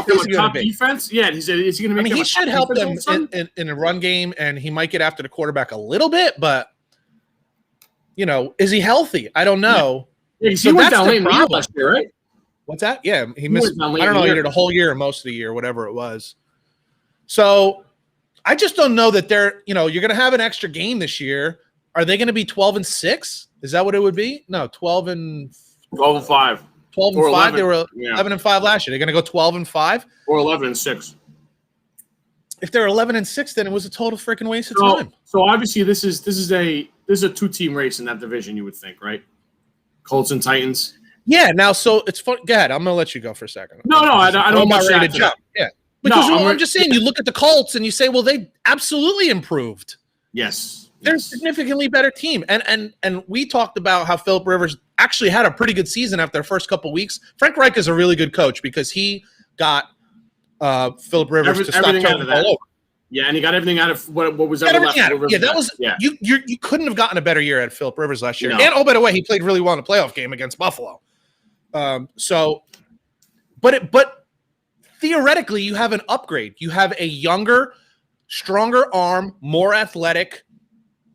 them a top defense? Yeah, is he going to make them a top defense? He should help them in a run game, and he might get after the quarterback a little bit, but, is he healthy? I don't know. Yeah, so he went down late in the year last year, right? What's that? Yeah, he missed, I don't know, he did a whole year or most of the year, whatever it was. So I just don't know that you're going to have an extra game this year. Are they going to be 12-6? Is that what it would be? No, 12-5. 12-5. 12-5. They were 11-5 last year. They're going to go 12-5 or 11-6. If they're 11-6, then it was a total freaking waste of time. So obviously, this is a 2-team race in that division. You would think, right? Colts and Titans. Yeah. Now, so it's fun. Go ahead. I'm going to let you go for a second. No, I don't. I'm not ready to jump. Yeah. Because I'm just saying, you look at the Colts and you say, well, they absolutely improved. Yes. They're a significantly better team. And we talked about how Philip Rivers actually had a pretty good season after the first couple of weeks. Frank Reich is a really good coach because he got Philip Rivers to stop turning the ball over. Yeah, and he got everything out of what was ever left. You couldn't have gotten a better year at Philip Rivers last year. No. And by the way, he played really well in the playoff game against Buffalo. But theoretically, you have an upgrade. You have a younger, stronger arm, more athletic,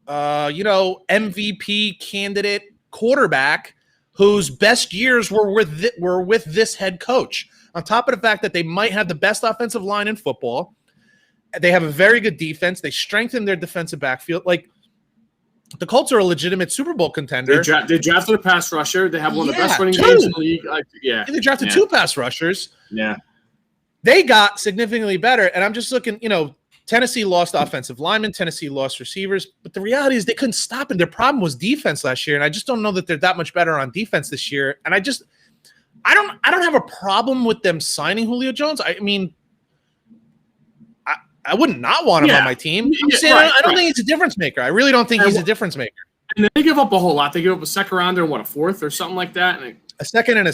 MVP candidate quarterback whose best years were with this head coach. On top of the fact that they might have the best offensive line in football, they have a very good defense. They strengthen their defensive backfield. Like, the Colts are a legitimate Super Bowl contender. They drafted a pass rusher. They have one of the best running two. games in the league. They drafted 2 pass rushers. Yeah. They got significantly better. And I'm just looking, Tennessee lost offensive linemen. Tennessee lost receivers. But the reality is they couldn't stop it. Their problem was defense last year. And I just don't know that they're that much better on defense this year. And I don't have a problem with them signing Julio Jones. I mean, I would not want him on my team. I'm saying I don't think he's a difference maker. I really don't think he's a difference maker. And they give up a whole lot. They give up a second rounder and a fourth or something like that. And a second and a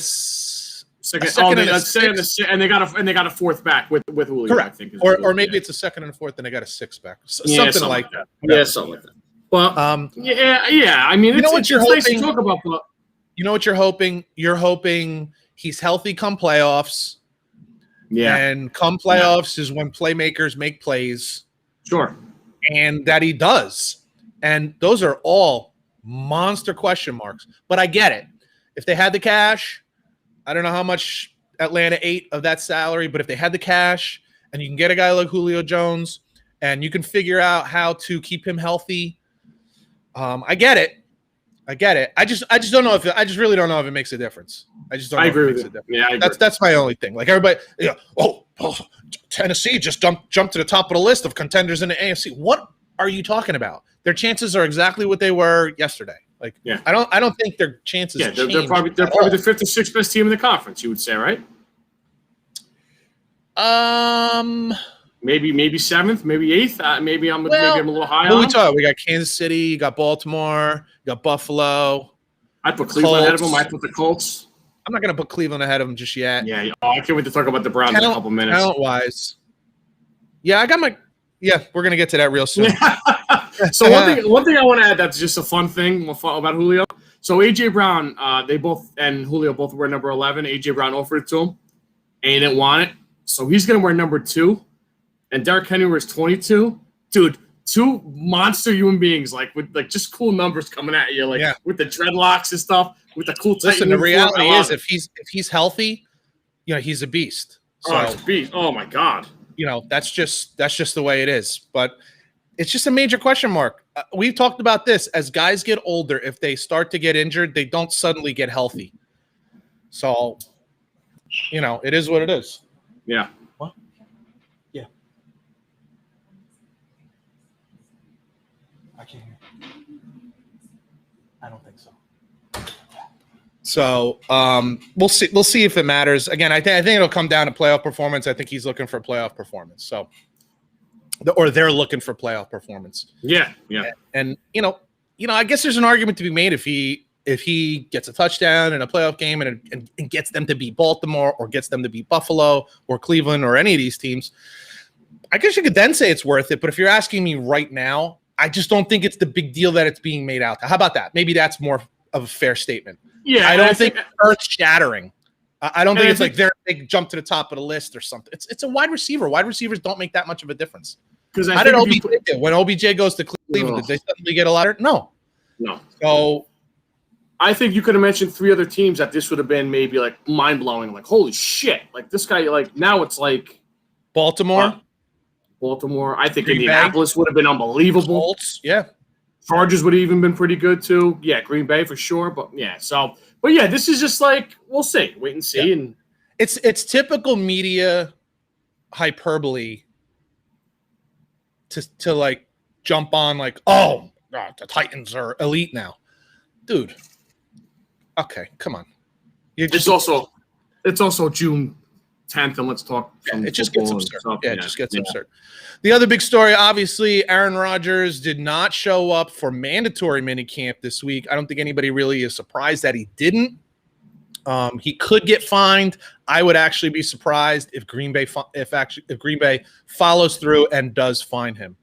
and they got a fourth back with Julio. Correct. I think, or maybe it's a second and a fourth, and they got a sixth back. Something like that. Yeah, something like that. Well, I mean, it's nice to talk about. But you know what you're hoping? You're hoping he's healthy come playoffs. Yeah. And come playoffs is when playmakers make plays. Sure. And that he does. And those are all monster question marks. But I get it. If they had the cash, I don't know how much Atlanta ate of that salary, but if they had the cash and you can get a guy like Julio Jones and you can figure out how to keep him healthy, I get it. I just don't know I just really don't know if it makes a difference. I just don't know. I agree with you. Yeah, I agree. That's my only thing. Like everybody, Tennessee just jumped to the top of the list of contenders in the AFC. What are you talking about? Their chances are exactly what they were yesterday. Like, I don't think their chances. Yeah, they're probably the 5th or 6th best team in the conference. You would say, right? Maybe 7th, maybe 8th. Maybe I'm a little high. Who we talking? We got Kansas City, you got Baltimore, you got Buffalo. I put Cleveland ahead of them. I put the Colts. I'm not going to put Cleveland ahead of them just yet. Yeah, I can't wait to talk about the Browns in a couple minutes. Talent-wise, I got my. Yeah, we're going to get to that real soon. So one thing I want to add that's just a fun thing about Julio. So A.J. Brown, they both and Julio both wear number 11. A.J. Brown offered it to him, and he didn't want it. So he's going to wear number 2. And Derrick Henry wears 22. Dude, 2 monster human beings, with just cool numbers coming at you, with the dreadlocks and stuff, with the cool. Listen, the reality is, if he's healthy, he's a beast. So, it's a beast. Oh my God. That's just the way it is. But it's just a major question mark. We've talked about this. As guys get older, if they start to get injured, they don't suddenly get healthy. So, it is what it is. Yeah. What? Yeah. I can't hear. I don't think so. So we'll see. We'll see if it matters. Again, I think it'll come down to playoff performance. I think he's looking for playoff performance. So, or they're looking for playoff performance. Yeah. And I guess there's an argument to be made if he gets a touchdown in a playoff game and gets them to beat Baltimore or gets them to beat Buffalo or Cleveland or any of these teams. I guess you could then say it's worth it. But if you're asking me right now, I just don't think it's the big deal that it's being made out to. How about that? Maybe that's more of a fair statement. Yeah, I don't think earth-shattering. I don't think it's like they're a big jump to the top of the list or something. It's a wide receiver. Wide receivers don't make that much of a difference. Because how did OBJ do? When OBJ goes to Cleveland, did they suddenly get a lot of no? So I think you could have mentioned 3 other teams that this would have been maybe mind-blowing. Holy shit. This guy, now it's Baltimore. I think Green Indianapolis would have been unbelievable. Colts, yeah. Chargers would have even been pretty good too. Yeah, Green Bay for sure. But this is just we'll see. Wait and see. Yeah. And it's typical media hyperbole to jump on oh God, the Titans are elite now. Dude. Okay, come on. It's also June 10th, and let's talk. It just gets absurd. It just gets absurd. The other big story, obviously, Aaron Rodgers did not show up for mandatory minicamp this week. I don't think anybody really is surprised that he didn't. He could get fined. I would actually be surprised if Green Bay follows through and does fine him.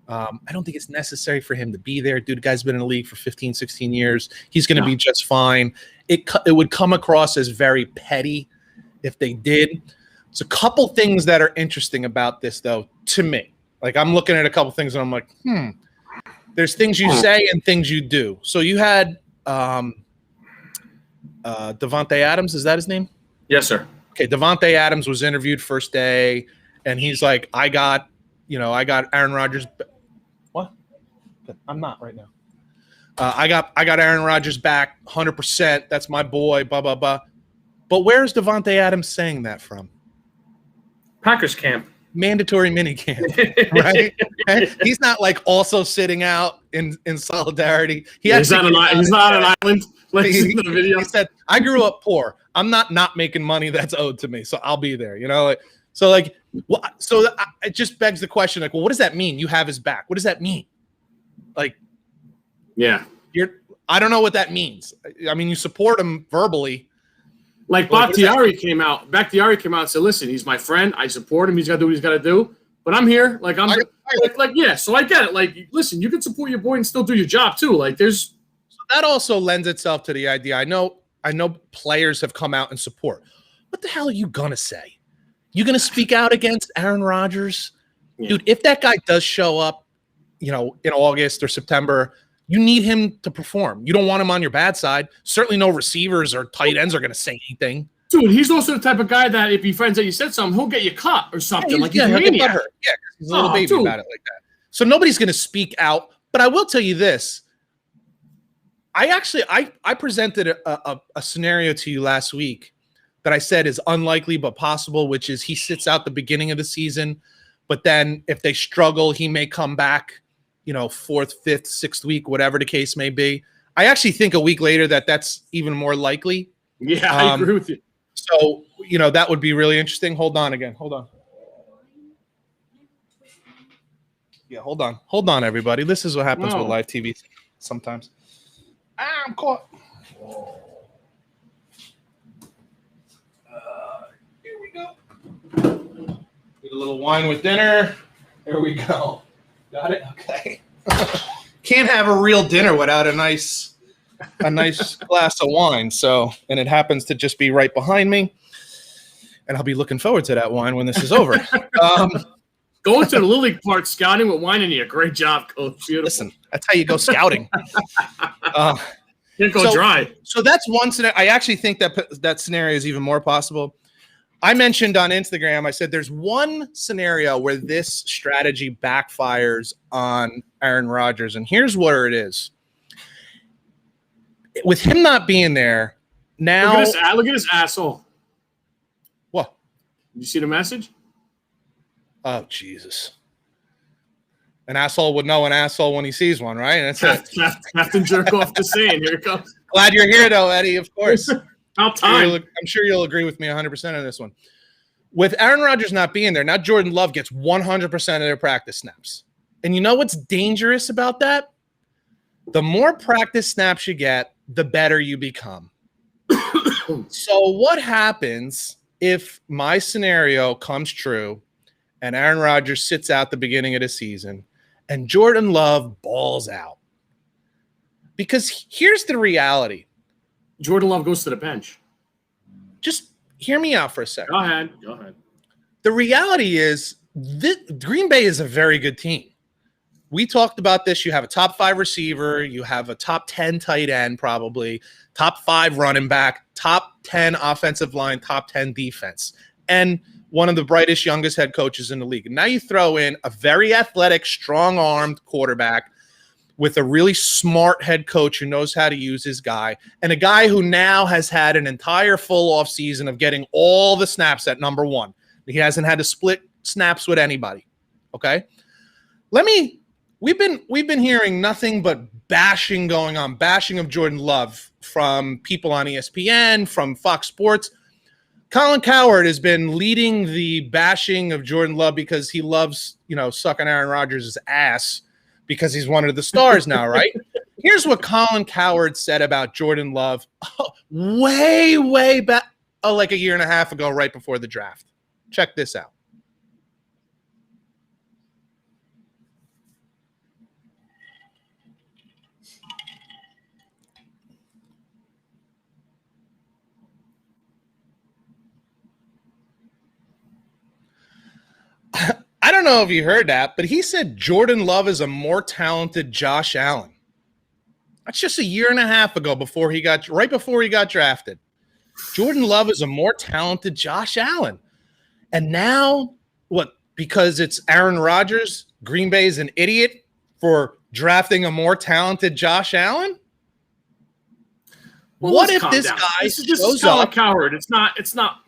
I don't think it's necessary for him to be there. Dude, the guy's been in the league for 15, 16 years. He's going to be just fine. It would come across as very petty if they did. There's a couple things that are interesting about this, though, to me. I'm looking at a couple things, and I'm like, There's things you say and things you do. So you had Davante Adams. Is that his name? Yes, sir. Okay, Davante Adams was interviewed first day, and he's like, I got Aaron Rodgers. What? I'm not right now. I got Aaron Rodgers back 100%. That's my boy, blah, blah, blah. But where's Devontae Adams saying that from? Packers camp. Mandatory minicamp, right? He's not like also sitting out in solidarity. He's not on an island. Like he, the video. He said, "I grew up poor. I'm not making money that's owed to me, so I'll be there." You know, like so, like well, so it just begs the question, like, well, what does that mean? You have his back. What does that mean? Like, yeah, I don't know what that means. I mean, you support him verbally. Like Bakhtiari came out and said, "Listen, he's my friend. I support him. He's got to do what he's got to do. But I'm here. Like yeah. So I get it. Like, listen, you can support your boy and still do your job too. Like, there's that also lends itself to the idea. I know players have come out and support. What the hell are you gonna say? You gonna speak out against Aaron Rodgers, dude? If that guy does show up, you know, in August or September." You need him to perform. You don't want him on your bad side. Certainly no receivers or tight ends are going to say anything. Dude, he's also the type of guy that if he finds out you said something, he'll get you cut or something. He'll get hurt. Yeah, he's a little baby about it like that. So nobody's going to speak out. But I will tell you this. I presented a scenario to you last week that I said is unlikely but possible, which is he sits out the beginning of the season, but then if they struggle, he may come back, you know, 4th, 5th, 6th week, whatever the case may be. I actually think a week later that's even more likely. Yeah, I agree with you. So, you know, that would be really interesting. Hold on again. Hold on. Yeah, hold on. Hold on, everybody. This is what happens with live TV sometimes. I'm caught. Here we go. Get a little wine with dinner. There we go. Got it? Okay. Can't have a real dinner without a nice glass of wine. So, and it happens to just be right behind me. And I'll be looking forward to that wine when this is over. Going to the Lily Park scouting with wine in you. Great job, Coach. Beautiful. Listen, that's how you go scouting. Can't go dry. So that's one scenario. I actually think that scenario is even more possible. I mentioned on Instagram, I said there's one scenario where this strategy backfires on Aaron Rodgers, and here's where it is. With him not being there, now... Look at this asshole. What? Did you see the message? Oh, Jesus. An asshole would know an asshole when he sees one, right? And that's it. Captain Jerk off the scene. Here it comes. Glad you're here, though, Eddie, of course. About time. I'm sure you'll agree with me 100% on this one. With Aaron Rodgers not being there, now Jordan Love gets 100% of their practice snaps. And you know what's dangerous about that? The more practice snaps you get, the better you become. So what happens if my scenario comes true and Aaron Rodgers sits out the beginning of the season and Jordan Love balls out? Because here's the reality. Jordan Love goes to the bench. Just hear me out for a second. Go ahead. The reality is Green Bay is a very good team. We talked about this. You have a top 5 receiver. You have a top 10 tight end, probably. Top 5 running back. Top 10 offensive line. Top 10 defense. And one of the brightest, youngest head coaches in the league. And now you throw in a very athletic, strong-armed quarterback with a really smart head coach who knows how to use his guy, and a guy who now has had an entire full off season of getting all the snaps at number 1. He hasn't had to split snaps with anybody. Okay. We've been hearing nothing but bashing of Jordan Love from people on ESPN, from Fox Sports. Colin Cowherd has been leading the bashing of Jordan Love because he loves, you know, sucking Aaron Rodgers' ass because he's one of the stars now, right? Here's what Colin Cowherd said about Jordan Love way back, like a year and a half ago, right before the draft. Check this out. I don't know if you heard that, but he said Jordan Love is a more talented Josh Allen. That's just a year and a half ago right before he got drafted. Jordan Love is a more talented Josh Allen. And now, because it's Aaron Rodgers, Green Bay is an idiot for drafting a more talented Josh Allen? Well, What let's if calm this down. guy This is shows Colin up? Cowherd. It's not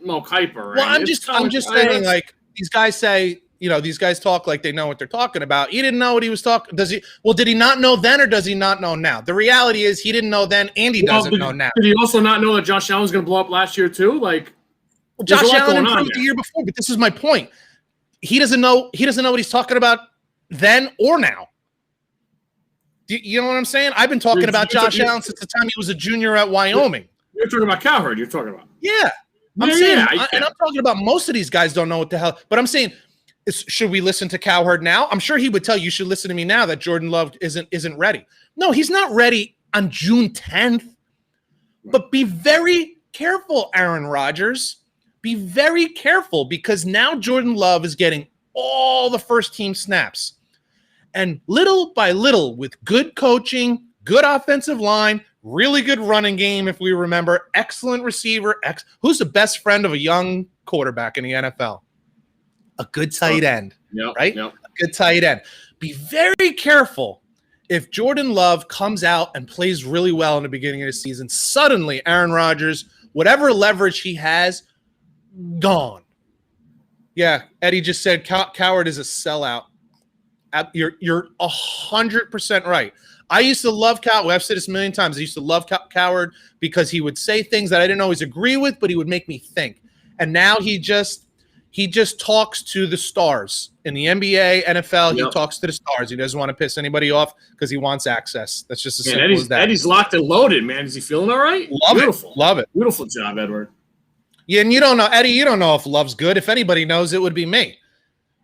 Mo Kiper. Well, Right? I'm just saying, like, these guys say, these guys talk like they know what they're talking about. He didn't know what he was talking. Does he? Well, did he not know then, or does he not know now? The reality is, he didn't know then, and he doesn't know now. Did he also not know that Josh Allen was going to blow up last year too? Like, well, Josh Allen improved the year before, but this is my point. He doesn't know. He doesn't know what he's talking about then or now. You know what I'm saying? I've been talking about Josh Allen since the time he was a junior at Wyoming. You're talking about Cowherd. You're talking about. Yeah. I'm talking about most of these guys don't know what the hell. But I'm saying, should we listen to Cowherd now? I'm sure he would tell you should listen to me now that Jordan Love isn't ready. No, he's not ready on June 10th. But be very careful, Aaron Rodgers. Be very careful, because now Jordan Love is getting all the first team snaps. And little by little, with good coaching, good offensive line, really good running game, if we remember, excellent receiver. Who's the best friend of a young quarterback in the NFL? A good tight end, right? Yep. A good tight end. Be very careful if Jordan Love comes out and plays really well in the beginning of the season. Suddenly, Aaron Rodgers, whatever leverage he has, gone. Yeah, Eddie just said Cowherd is a sellout. You're 100% right. I used to love Cowherd. I've said this a million times. I used to love Cowherd because he would say things that I didn't always agree with, but he would make me think. And now he just talks to the stars in the NBA, NFL. Yep. He talks to the stars. He doesn't want to piss anybody off because he wants access. That's just as simple as that. Eddie's locked and loaded, man. Is he feeling all right? Beautiful. Love it. Beautiful job, Edward. Yeah, and you don't know, Eddie, you don't know if Love's good. If anybody knows, it would be me.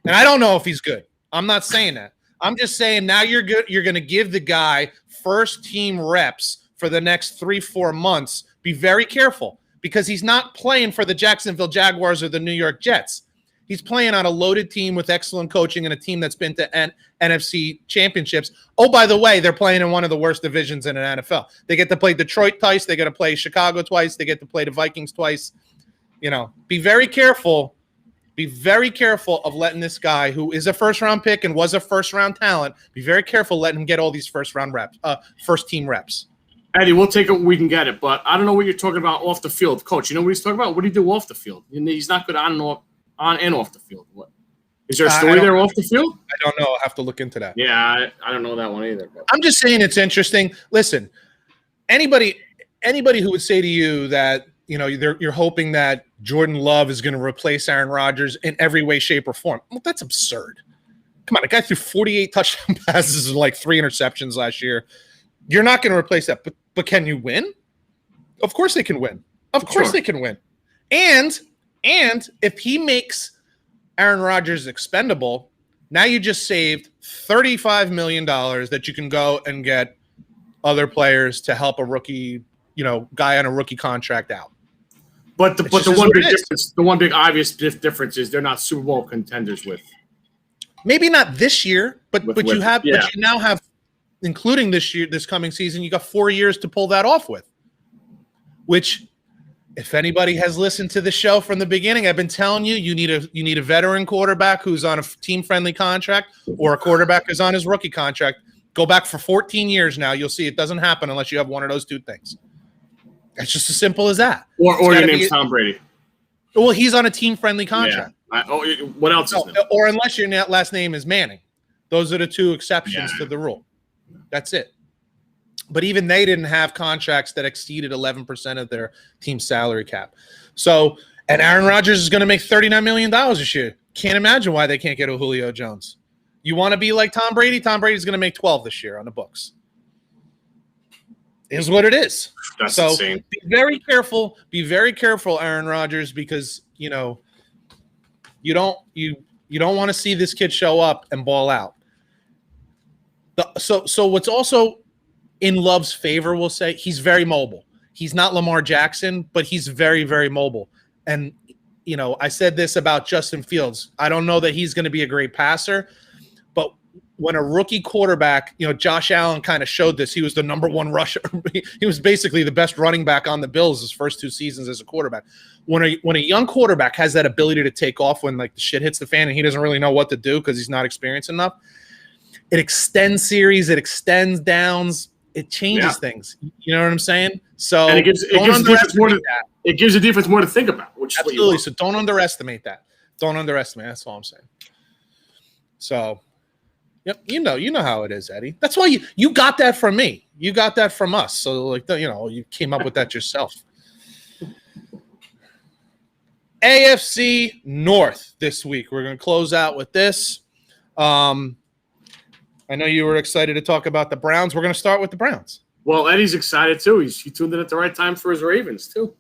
And I don't know if he's good. I'm not saying that. I'm just saying now you're good. You're going to give the guy first team reps for the next 3-4 months. Be very careful, because he's not playing for the Jacksonville Jaguars or the New York Jets. He's playing on a loaded team with excellent coaching and a team that's been to NFC championships. Oh, by the way, they're playing in one of the worst divisions in an NFL. They get to play Detroit twice. They get to play Chicago twice. They get to play the Vikings twice. Be very careful. Be very careful of letting this guy, who is a first-round pick and was a first-round talent, be very careful letting him get all these first-round reps, first-team reps. Eddie, we'll take it when we can get it, but I don't know what you're talking about off the field. Coach, you know what he's talking about? What do you do off the field? He's not good on and off the field. What? Is there a story there off the field? I don't know. I'll have to look into that. Yeah, I don't know that one either. But. I'm just saying it's interesting. Listen, anybody who would say to you that you're hoping that Jordan Love is going to replace Aaron Rodgers in every way, shape, or form. Well, that's absurd. Come on, a guy threw 48 touchdown passes and like 3 interceptions last year. You're not going to replace that. But can you win? Of course they can win. Of course they can win. And if he makes Aaron Rodgers expendable, now you just saved $35 million that you can go and get other players to help a rookie, guy on a rookie contract out. But the one big obvious difference is they're not Super Bowl contenders with. Maybe not this year, but you now have, including this coming season, you got 4 years to pull that off with. Which, if anybody has listened to the show from the beginning, I've been telling you, you need a veteran quarterback who's on a team-friendly contract, or a quarterback who's on his rookie contract. Go back for 14 years now. You'll see it doesn't happen unless you have one of those two things. It's just as simple as that. Or your name's Tom Brady. Well, he's on a team-friendly contract. Yeah. What else is there? Or unless your last name is Manning. Those are the two exceptions to the rule. That's it. But even they didn't have contracts that exceeded 11% of their team salary cap. So, and Aaron Rodgers is going to make $39 million this year. Can't imagine why they can't get a Julio Jones. You want to be like Tom Brady? Tom Brady's going to make 12 this year on the books. Is what it is. That's insane. Be very careful. Be very careful, Aaron Rodgers, because you don't want to see this kid show up and ball out. So what's also in Love's favor, we'll say, he's very mobile. He's not Lamar Jackson, but he's very, very mobile. And I said this about Justin Fields. I don't know that he's going to be a great passer, but when a rookie quarterback, Josh Allen kind of showed this. He was the number one rusher. He was basically the best running back on the Bills his first 2 seasons as a quarterback. When a young quarterback has that ability to take off when the shit hits the fan and he doesn't really know what to do because he's not experienced enough, it extends series, it extends downs, it changes things. You know what I'm saying? So and it gives the defense more to think about, which absolutely. Is what you want. So don't underestimate that. Don't underestimate. That's all I'm saying. So, yep, you know how it is, Eddie. That's why you got that from me. You got that from us. So like you came up with that yourself. AFC North this week. We're going to close out with this. I know you were excited to talk about the Browns. We're going to start with the Browns. Well, Eddie's excited too. He tuned in at the right time for his Ravens too.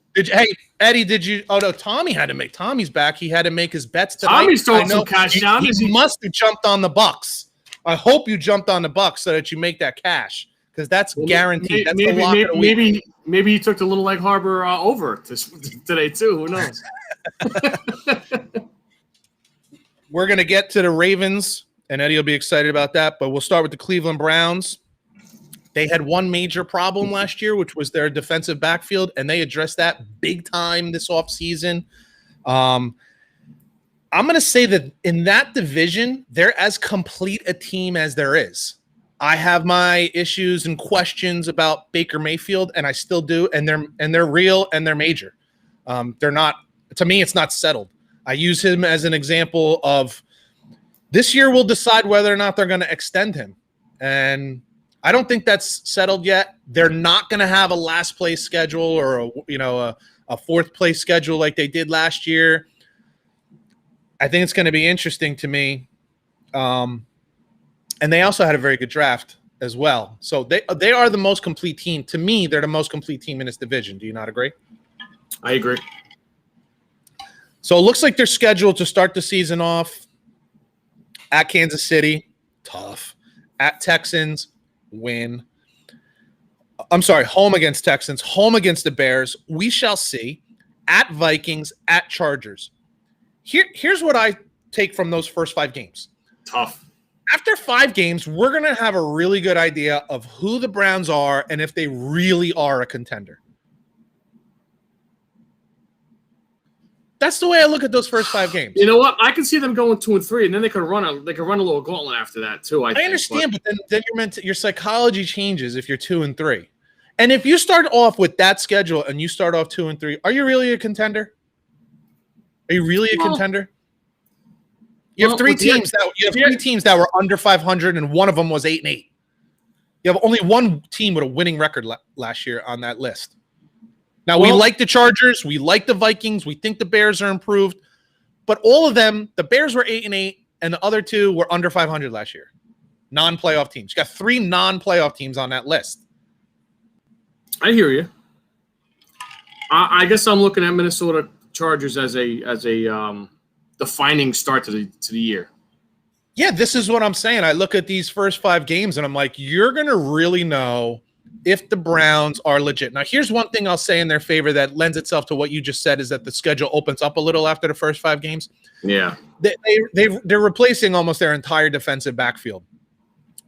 Eddie, did you? Oh no, Tommy's back. He had to make his bets tonight. Tommy's throwing some cash down. He must have jumped on the Bucks. I hope you jumped on the Bucks so that you make that cash because that's guaranteed. That's the lock of the week. Maybe he took the Little Egg Harbor over today too. Who knows? We're going to get to the Ravens, and Eddie will be excited about that, but we'll start with the Cleveland Browns. They had one major problem last year, which was their defensive backfield, and they addressed that big time this offseason. I'm going to say that in that division, they're as complete a team as there is. I have my issues and questions about Baker Mayfield, and I still do, and they're real and they're major. They're not, to me, it's not settled. I use him as an example of this year will decide whether or not they're going to extend him. And I don't think that's settled yet. They're not going to have a last place schedule or a fourth place schedule like they did last year. I think it's going to be interesting to me. And they also had a very good draft as well. So they are the most complete team. To me, they're the most complete team in this division. Do you not agree? I agree. So it looks like they're scheduled to start the season off at Kansas City. Tough. At Texans. Win. I'm sorry, home against Texans, home against the Bears. We shall see. At Vikings, at Chargers. Here's what I take from those first 5 games. Tough. After 5 games, we're going to have a really good idea of who the Browns are and if they really are a contender. That's the way I look at those first 5 games. You know what? I can see them going 2-3, and then they could run a little gauntlet after that too. I understand, but then your psychology changes if you're 2-3, and if you start off with that schedule and you start off 2-3, are you really a contender? Are you really a contender? You have 3 teams that were under 500, and one of them was 8-8. You have only one team with a winning record last year on that list. Now, we like the Chargers. We like the Vikings. We think the Bears are improved. But all of them, the Bears were 8-8, and the other 2 were under 500 last year. Non-playoff teams. You got 3 non-playoff teams on that list. I hear you. I guess I'm looking at Minnesota Chargers as a defining start to the year. Yeah, this is what I'm saying. I look at these first 5 games, and I'm like, you're going to really know if the Browns are legit. Now, here's one thing I'll say in their favor that lends itself to what you just said is that the schedule opens up a little after the first 5 games. Yeah. They're replacing almost their entire defensive backfield.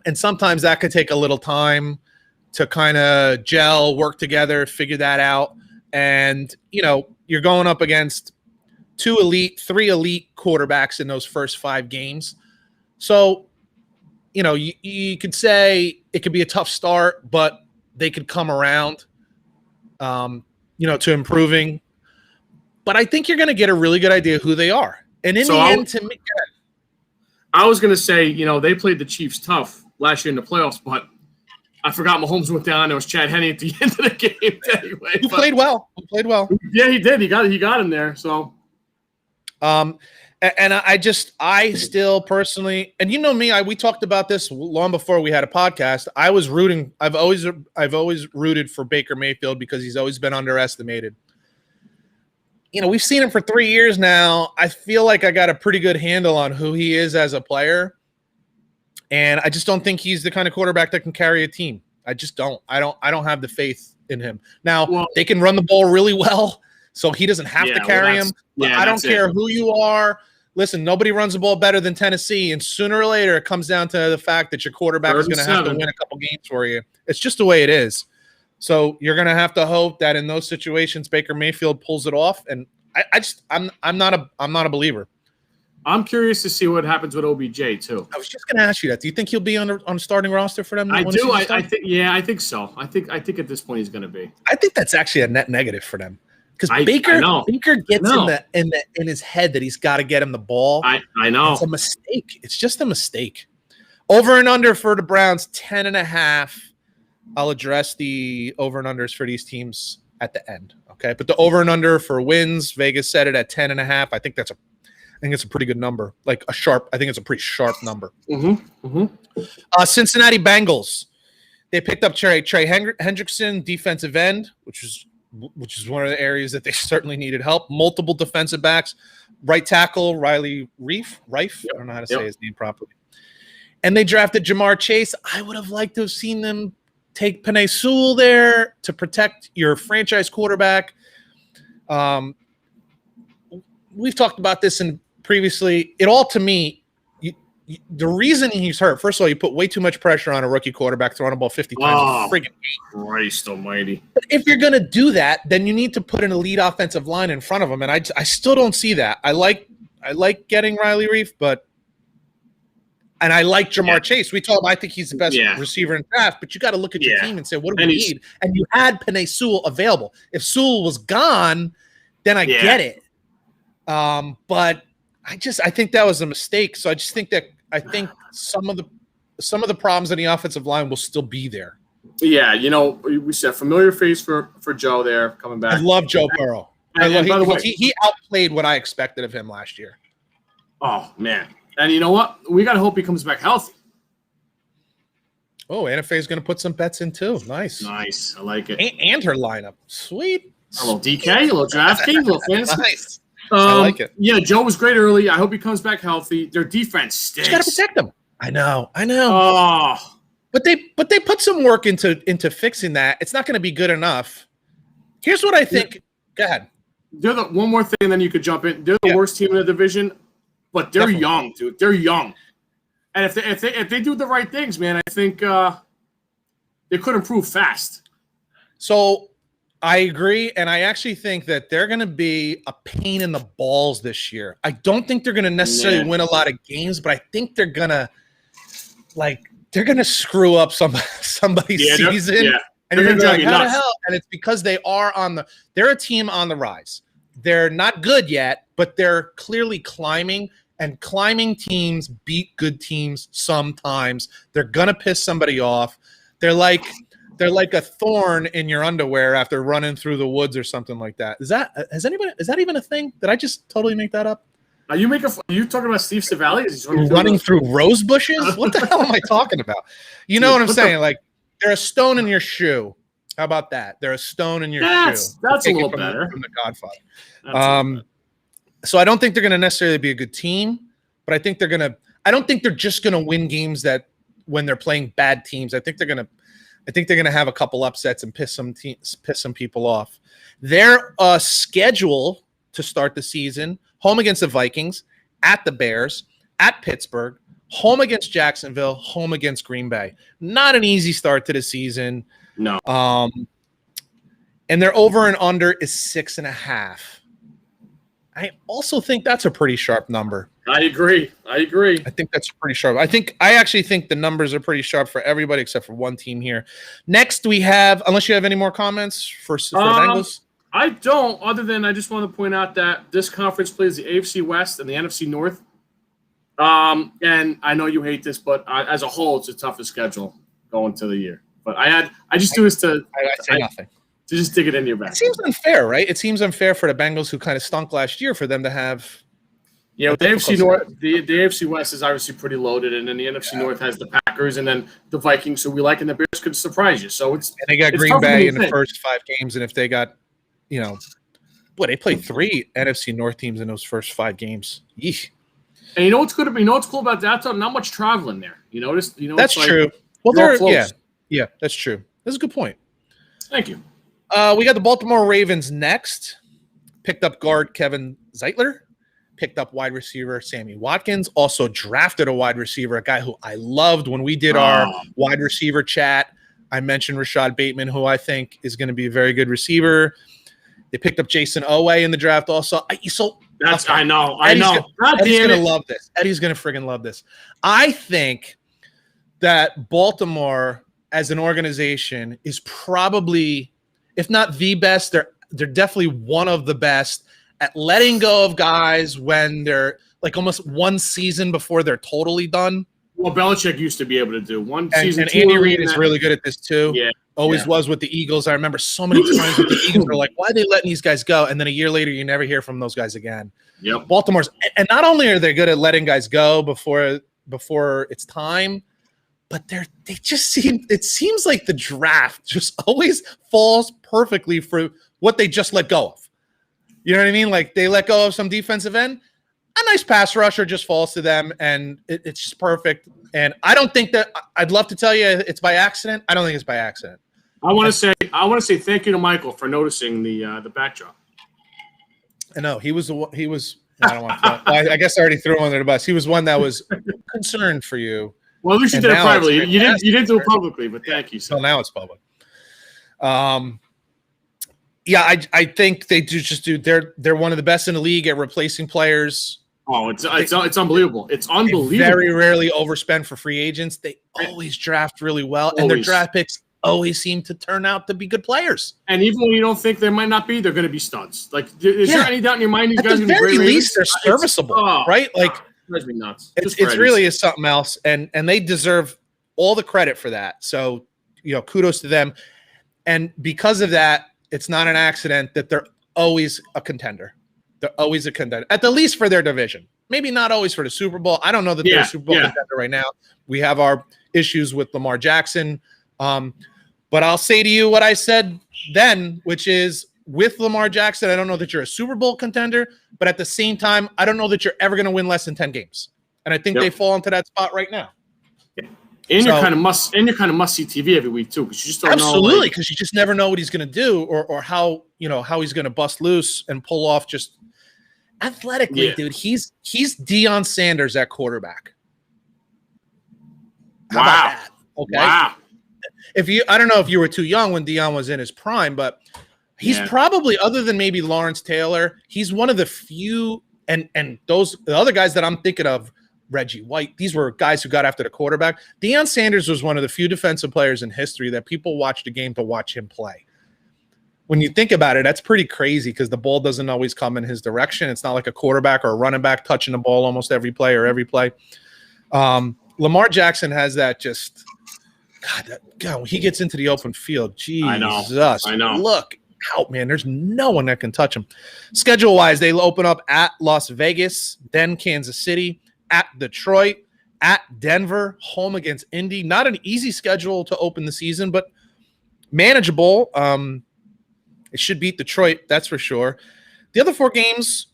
And sometimes that could take a little time to kind of gel, work together, figure that out. And, you're going up against 3 elite quarterbacks in those first 5 games. So, you could say it could be a tough start, but they could come around, to improving. But I think you're going to get a really good idea who they are. And in the end, to me, I was going to say, they played the Chiefs tough last year in the playoffs, but I forgot Mahomes went down. There was Chad Henne at the end of the game anyway. Who played well. Yeah, he did. He got him there. So, and I still personally, and me, we talked about this long before we had a podcast. I've always rooted for Baker Mayfield because he's always been underestimated. We've seen him for 3 years now. I feel like I got a pretty good handle on who he is as a player. And I just don't think he's the kind of quarterback that can carry a team. I just don't. I don't have the faith in him. Now, they can run the ball really well, so he doesn't have to carry him. But I don't care who you are. Listen, nobody runs the ball better than Tennessee, and sooner or later it comes down to the fact that your quarterback is going to have to win a couple games for you. It's just the way it is. So you're going to have to hope that in those situations Baker Mayfield pulls it off. And I'm not a believer. I'm curious to see what happens with OBJ too. I was just going to ask you that. Do you think he'll be on the starting roster for them? I when the do. season I starts? think. Yeah, I think so. I think at this point he's going to be. I think that's actually a net negative for them because I Baker know. gets in his head that he's got to get him the ball. I know. It's a mistake. It's just a mistake. Over and under for the Browns, 10.5. I'll address the over and unders for these teams at the end. Okay, but the over and under for wins, Vegas set it at 10.5. I think it's a pretty good number. I think it's a pretty sharp number. Cincinnati Bengals. They picked up Trey Hendrickson, defensive end, which is one of the areas that they certainly needed help. Multiple defensive backs, right tackle Riley Reif. I don't know how to say his name properly. And they drafted Jamar Chase. I would have liked to have seen them take Penei Sewell there to protect your franchise quarterback. We've talked about this previously. It all, to me, the reason he's hurt, first of all, you put way too much pressure on a rookie quarterback throwing the ball 50 times. Christ almighty. But if you're going to do that, then you need to put an elite offensive line in front of him, and I still don't see that. I like getting Riley Reif, and I like Jamar Chase. I think he's the best receiver in the draft, but you got to look at your team and say, what do we need? And you had Penei Sewell available. If Sewell was gone, then I get it. But I think that was a mistake. So I think some of the problems in the offensive line will still be there. Yeah, we said familiar face for Joe there coming back. I love Joe Burrow. By the way, he outplayed what I expected of him last year. Oh man. And you know what? We got to hope he comes back healthy. Oh, Anna Faye's going to put some bets in too. Nice. I like it. And her lineup. Sweet. A little DK, a little DraftKings, a little fantasy. Nice. I like it. Yeah, Joe was great early. I hope he comes back healthy. Their defense stinks. You got to protect them. I know. Oh. But they put some work into fixing that. It's not going to be good enough. Here's what I think. Yeah. Go ahead. They're the one more thing, and then you could jump in. They're the worst team in the division. But they're young, dude. They're young, and if they do the right things, man, I think they could improve fast. So I agree, and I actually think that they're going to be a pain in the balls this year. I don't think they're going to necessarily win a lot of games, but I think they're going to screw up somebody's season, and you're going to be like, how the hell? And it's because they're a team on the rise. They're not good yet, but they're clearly climbing, and climbing teams beat good teams sometimes. They're gonna piss somebody off. They're like a thorn in your underwear after running through the woods or something like that. Is that even a thing? Did I just totally make that up? Are you talking about Steve Savali? Running through rose bushes? What the hell am I talking about? You know what I'm saying? Like they're a stone in your shoe. How about that? They're a stone in your shoe. That's a little better. From The Godfather. So I don't think they're going to necessarily be a good team, but I think I don't think they're just going to win games that when they're playing bad teams. I think they're going to have a couple upsets and piss some people off. Their schedule to start the season: home against the Vikings, at the Bears, at Pittsburgh, home against Jacksonville, home against Green Bay. Not an easy start to the season. No. And their over and under is 6.5. I also think that's a pretty sharp number. I agree. I think that's pretty sharp. I actually think the numbers are pretty sharp for everybody except for one team here. Next, we have, unless you have any more comments for the Bengals? I don't, other than I just want to point out that this conference plays the AFC West and the NFC North. And I know you hate this, but as a whole, it's the toughest schedule going to the year. But I just do this to say nothing. To just dig it into your back. It seems unfair, right? It seems unfair for the Bengals, who kind of stunk last year, for them to have. Yeah, the AFC North, the AFC West is obviously pretty loaded, and then the NFC North has the Packers and then the Vikings, who we like, and the Bears could surprise you. So and they got Green Bay in the first 5 games, and if they got, they played 3 NFC North teams in those first 5 games. Yeesh. And you know what's good? You know what's cool about that? Not much traveling there. You notice? That's true. Well, yeah, that's true. That's a good point. Thank you. We got the Baltimore Ravens next. Picked up guard Kevin Zeitler. Picked up wide receiver Sammy Watkins. Also drafted a wide receiver, a guy who I loved when we did our wide receiver chat. I mentioned Rashad Bateman, who I think is going to be a very good receiver. They picked up Jason Owe in the draft also. So That's Okay. I know. Eddie's God Eddie's damn gonna it. love this. Eddie's gonna friggin' love this. I think that Baltimore as an organization is probably, if not the best, they're definitely one of the best at letting go of guys when they're like almost one season before they're totally done. Well, Belichick used to be able to do one And, season. and Two Andy early Reid in is that- really good at this too. Yeah. Always was with the Eagles. I remember so many times with the Eagles, they're like, why are they letting these guys go? And then a year later, you never hear from those guys again. Yep. Baltimore's, and not only are they good at letting guys go before it's time, but they just seem, it seems like the draft just always falls perfectly for what they just let go of. You know what I mean? Like they let go of some defensive end, a nice pass rusher just falls to them, and it's just perfect. And I don't think that, I'd love to tell you it's by accident. I don't think it's by accident. I want to say thank you to Michael for noticing the backdrop. I know he was I don't want to. I guess I already threw him under the bus. He was one that was concerned for you. Well, at least you And did it now privately. it's You didn't do it publicly, but thank you. So So now it's public. Yeah, I think they do. They're one of the best in the league at replacing players. it's unbelievable. It's They unbelievable. very rarely overspend for free agents. They always draft really well, and their Always. draft picks always seem to turn out to be good players. And even when you don't think they might not be, they're going to be studs. Like, is Yeah. there any doubt in your mind these At guys the are going to be very great least, they're Ravens? serviceable, right? Like drives me nuts. it's Just for Eddie's. really is something else, and they deserve all the credit for that. So kudos to them. And because of that, it's not an accident that they're always a contender. They're always a contender, at the least for their division. Maybe not always for the Super Bowl. I don't know that they're a Super Bowl contender right now. We have our issues with Lamar Jackson. But I'll say to you what I said then, which is with Lamar Jackson, I don't know that you're a Super Bowl contender, but at the same time, I don't know that you're ever going to win less than 10 games. And I think they fall into that spot right now. And you're kind of must see TV every week too, because you just don't know. Absolutely, because you just never know what he's going to do or how he's going to bust loose and pull off just athletically, dude. He's Deion Sanders at quarterback. How about that? Okay. Wow. I don't know if you were too young when Deion was in his prime, but he's probably, other than maybe Lawrence Taylor, he's one of the few, and the other guys that I'm thinking of, Reggie White, these were guys who got after the quarterback. Deion Sanders was one of the few defensive players in history that people watched a game to watch him play. When you think about it, that's pretty crazy because the ball doesn't always come in his direction. It's not like a quarterback or a running back touching the ball almost every play or every play. Lamar Jackson has that just – God, when he gets into the open field, Jesus. I know. Look out, man. There's no one that can touch him. Schedule-wise, they open up at Las Vegas, then Kansas City, at Detroit, at Denver, home against Indy. Not an easy schedule to open the season, but manageable. It should beat Detroit, that's for sure. The other 4 games,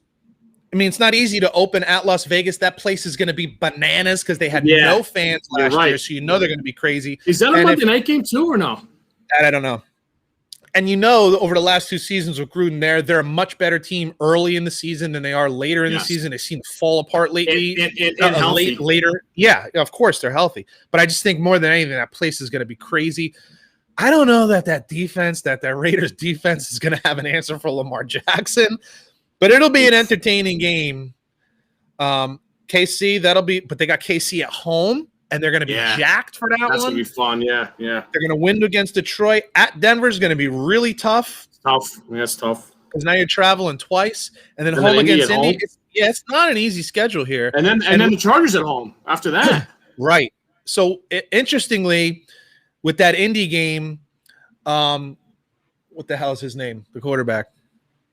I mean, it's not easy to open at Las Vegas. That place is going to be bananas because they had no fans last year, so they're going to be crazy. Is that a Monday night game too or no? That I don't know. And over the last 2 seasons with Gruden they're a much better team early in the season than they are later in the season. They seem to fall apart lately. And later. Yeah, of course they're healthy. But I just think more than anything, that place is going to be crazy. I don't know that defense, that Raiders defense is going to have an answer for Lamar Jackson. But it'll be an entertaining game. KC, but they got KC at home, and they're going to be jacked for that one. That's going to be fun, yeah. They're going to win against Detroit. At Denver is going to be really tough. Tough. Yeah, it's tough. Because now you're traveling twice, and then home against Indy. It's not an easy schedule here. And then the Chargers at home after that. Right. So, interestingly, with that Indy game, what the hell is his name? The quarterback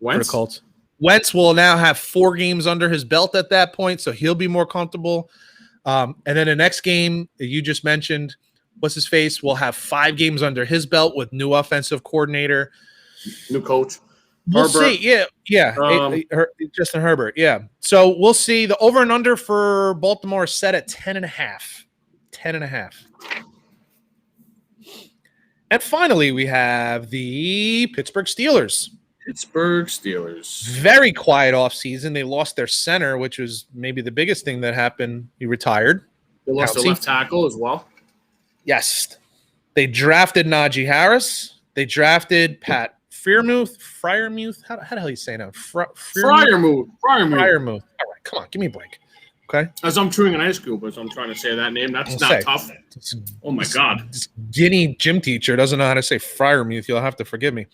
for the Colts. Wentz will now have 4 games under his belt at that point, so he'll be more comfortable. And then the next game that you just mentioned, what's his face, will have 5 games under his belt with new offensive coordinator. New coach. We'll see. Yeah. Justin Herbert. Yeah. So we'll see. The over and under for Baltimore is set at 10.5. 10.5. And finally, we have the Pittsburgh Steelers. Very quiet offseason. They lost their center, which was maybe the biggest thing that happened. He retired. They lost their left tackle as well. Yes. They drafted Najee Harris. They drafted Pat Freiermuth. How the hell you say that? Freiermuth. Freiermuth. All right, come on, give me a break. Okay. As I'm chewing an ice cube, as I'm trying to say that name, that's not tough. Oh my God. This guinea gym teacher doesn't know how to say Freiermuth. You'll have to forgive me.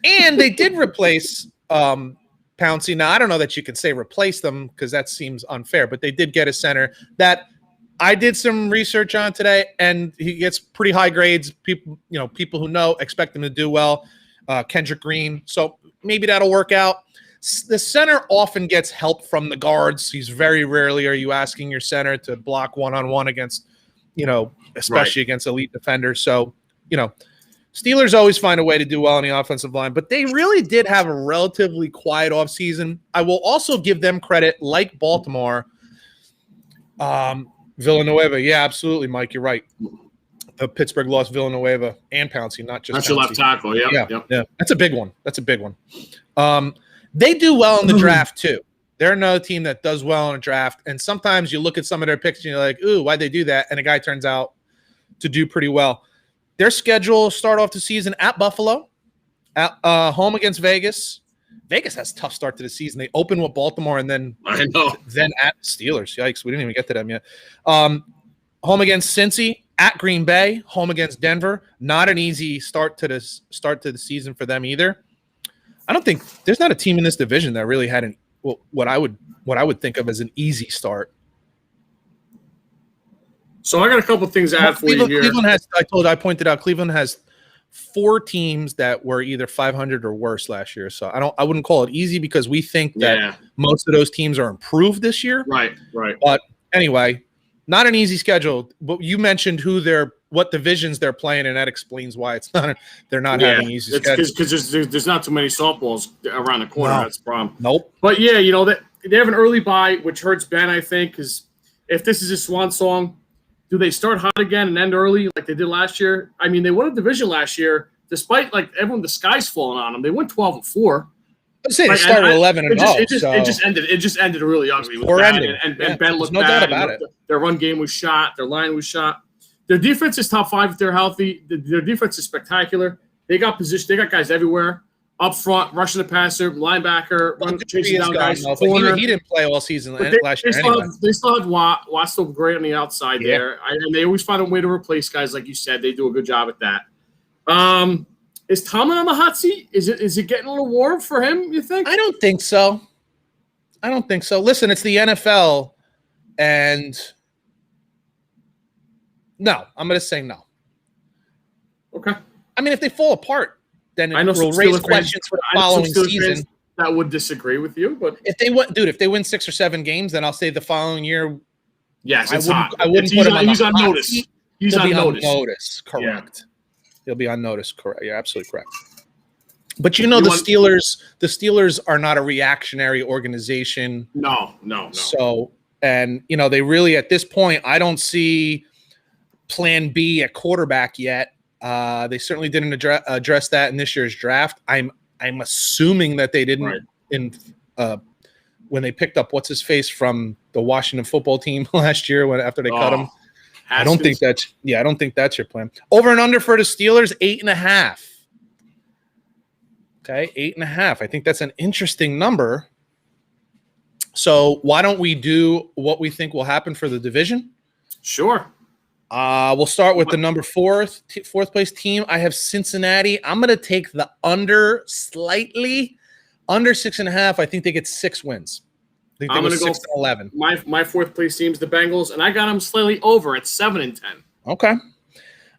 And they did replace Pouncey. Now, I don't know that you can say replace them because that seems unfair, but they did get a center that I did some research on today, and he gets pretty high grades. People who know expect him to do well. Kendrick Green. So maybe that'll work out. The center often gets help from the guards. He's very rarely are you asking your center to block one-on-one against, especially against elite defenders. So, Steelers always find a way to do well on the offensive line, but they really did have a relatively quiet offseason. I will also give them credit, like Baltimore. Villanueva. Yeah, absolutely, Mike. You're right. Pittsburgh lost Villanueva and Pouncey, not just your left tackle. Yeah. That's a big one. They do well in the draft, too. They're another team that does well in a draft, and sometimes you look at some of their picks and you're like, ooh, why'd they do that? And a guy turns out to do pretty well. Their schedule start off the season at Buffalo, at home against Vegas. Vegas has a tough start to the season. They open with Baltimore and then at Steelers. Yikes, we didn't even get to them yet. Home against Cincy, at Green Bay, home against Denver. Not an easy start to the season for them either. I don't think there's not a team in this division that really had what I would think of as an easy start. So I got a couple things to add for you here. Cleveland has. I pointed out Cleveland has 4 teams that were either 500 or worse last year. So I wouldn't call it easy because we think that most of those teams are improved this year. Right. But anyway, not an easy schedule. But you mentioned what divisions they're playing, and that explains why it's not. They're not having easy schedules because there's not too many softballs around the corner. No. That's the problem. Nope. But they have an early bye, which hurts Ben, I think, because if this is a swan song, do they start hot again and end early like they did last year? I mean, they won a division last year, despite the sky's falling on them. They went 12-4. I'd say they started 11-0. It just ended really ugly. It was bad, and Ben looked no bad. Doubt about it. Their run game was shot. Their line was shot. Their defense is top 5 if they're healthy. Their defense is spectacular. They got position. They got guys everywhere. Up front, rushing the passer, linebacker, chasing down guys. He didn't play all season last year anyway. They still have Watt. Watt's still great on the outside there. And they always find a way to replace guys, like you said. They do a good job at that. Is Tomlin on the hot seat? Is it getting a little warm for him, you think? I don't think so. Listen, it's the NFL, and no, I'm going to say no. Okay. I mean, if they fall apart, then it will raise questions for the following season. That would disagree with you, but if they win 6 or 7 games, then I'll say the following year. Yes, I wouldn't put him on he's on notice. He's on notice. Correct. He'll be on notice. Correct. You're absolutely correct. But the Steelers are not a reactionary organization. No. So, and they really at this point, I don't see plan B at quarterback yet. They certainly didn't address that in this year's draft. I'm assuming that they didn't when they picked up what's his face from the Washington football team last year after they cut him. Haskins. I don't think that's your plan. Over and under for the Steelers, 8.5. Okay, 8.5. I think that's an interesting number. So why don't we do what we think will happen for the division? Sure. We'll start with the number fourth place team. I have Cincinnati. I'm going to take the under slightly, under 6.5. I think they get 6 wins. I think I'm going to go 6-11. My fourth place team is the Bengals, and I got them slightly over at 7-10. Okay.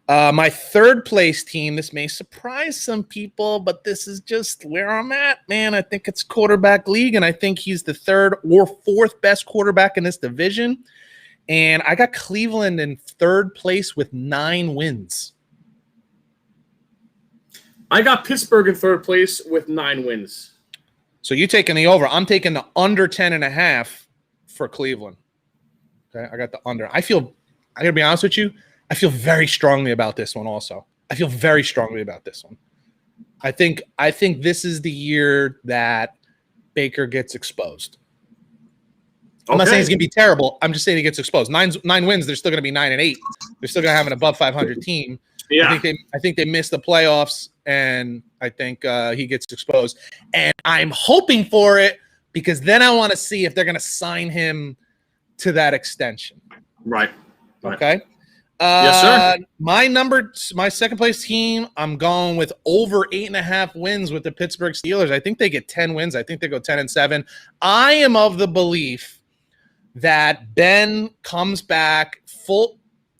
My third place team, this may surprise some people, but this is just where I'm at, man. I think it's quarterback league, and I think he's the 3rd or 4th best quarterback in this division. And I got Cleveland in 3rd place with 9 wins. I got Pittsburgh in 3rd place with 9 wins. So you're taking the over. I'm taking the under 10.5 for Cleveland. Okay, I got the under. I gotta be honest with you, I feel very strongly about this one also. I think this is the year that Baker gets exposed. I'm not saying he's going to be terrible. I'm just saying he gets exposed. 9 wins, they're still going to be 9-8. They're still going to have an above 500 team. Yeah. I think they missed the playoffs, and I think he gets exposed. And I'm hoping for it because then I want to see if they're going to sign him to that extension. Right. Okay. Yes, sir. My second place team, I'm going with over 8.5 wins with the Pittsburgh Steelers. I think they get 10 wins. I think they go 10-7. I am of the belief that Ben comes back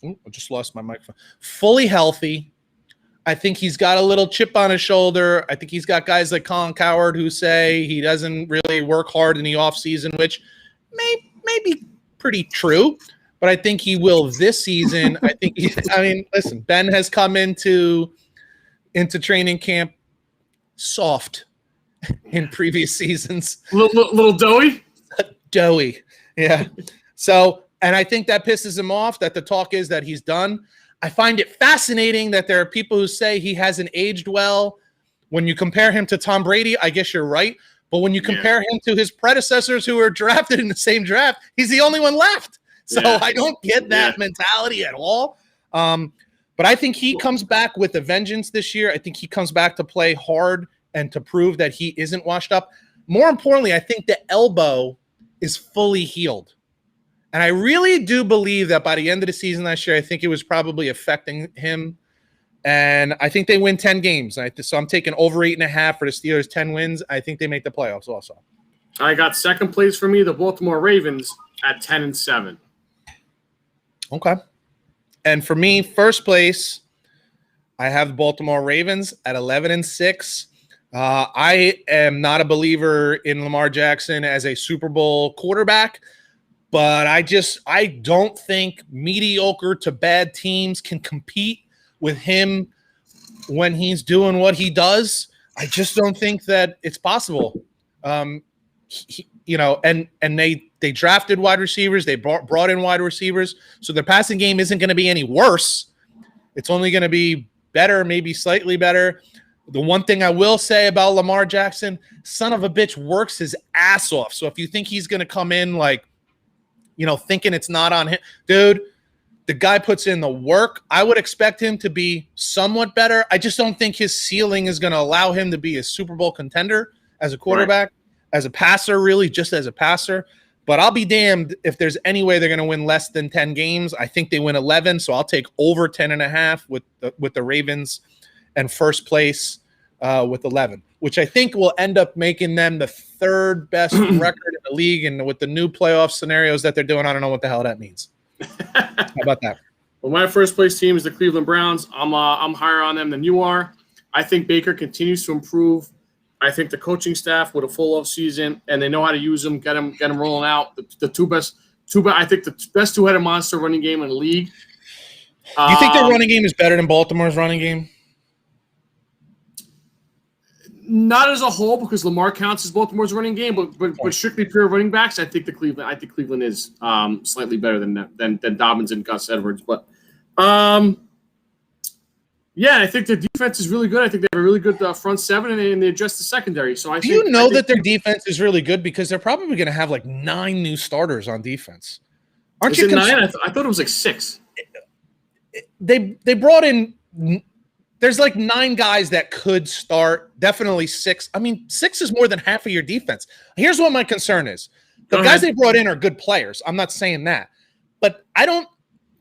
I just lost my microphone. Fully healthy. I think he's got a little chip on his shoulder. I think he's got guys like Colin Cowherd who say he doesn't really work hard in the offseason, which may be pretty true. But I think he will this season. Listen, Ben has come into training camp soft in previous seasons. Little doughy? Doughy. Yeah. So, and I think that pisses him off that the talk is that he's done. I find it fascinating that there are people who say he hasn't aged well. When you compare him to Tom Brady, I guess you're right. But when you compare him to his predecessors who were drafted in the same draft, he's the only one left. So I don't get that mentality at all. But I think he comes back with a vengeance this year. I think he comes back to play hard and to prove that he isn't washed up. More importantly, I think the elbow is fully healed. And I really do believe that by the end of the season last year, I think it was probably affecting him. And I think they win 10 games. So I'm taking over 8.5 for the Steelers, 10 wins. I think they make the playoffs also. I got second place for me, the Baltimore Ravens at 10-7. Okay. And for me, first place, I have the Baltimore Ravens at 11-6. I am not a believer in Lamar Jackson as a Super Bowl quarterback, but I don't think mediocre to bad teams can compete with him when he's doing what he does. I just don't think that it's possible. And they drafted wide receivers. They brought in wide receivers. So their passing game isn't going to be any worse. It's only going to be better, maybe slightly better. The one thing I will say about Lamar Jackson, son of a bitch works his ass off. So if you think he's going to come in thinking it's not on him, dude, the guy puts in the work. I would expect him to be somewhat better. I just don't think his ceiling is going to allow him to be a Super Bowl contender as a quarterback, as a passer, really just as a passer. But I'll be damned if there's any way they're going to win less than 10 games. I think they win 11, so I'll take over 10.5 with the Ravens and first place with 11, which I think will end up making them the third best record in the league. And with the new playoff scenarios that they're doing, I don't know what the hell that means. How about that? Well, my first place team is the Cleveland Browns. I'm higher on them than you are. I think Baker continues to improve. I think the coaching staff with a full off season, and they know how to use them, get them rolling out. I think the best two-headed monster running game in the league. Do you think their running game is better than Baltimore's running game? Not as a whole, because Lamar counts as Baltimore's running game, but strictly pure running backs, I think Cleveland is slightly better than Dobbins and Gus Edwards. But I think the defense is really good. I think they have a really good front seven, and they address the secondary. So I think that their defense is really good because they're probably going to have like 9 new starters on defense. Aren't you? 9? I thought it was like 6. They brought in. There's like 9 guys that could start. Definitely 6. I mean, 6 is more than half of your defense. Here's what my concern is: the guys they brought in are good players. I'm not saying that, but I don't.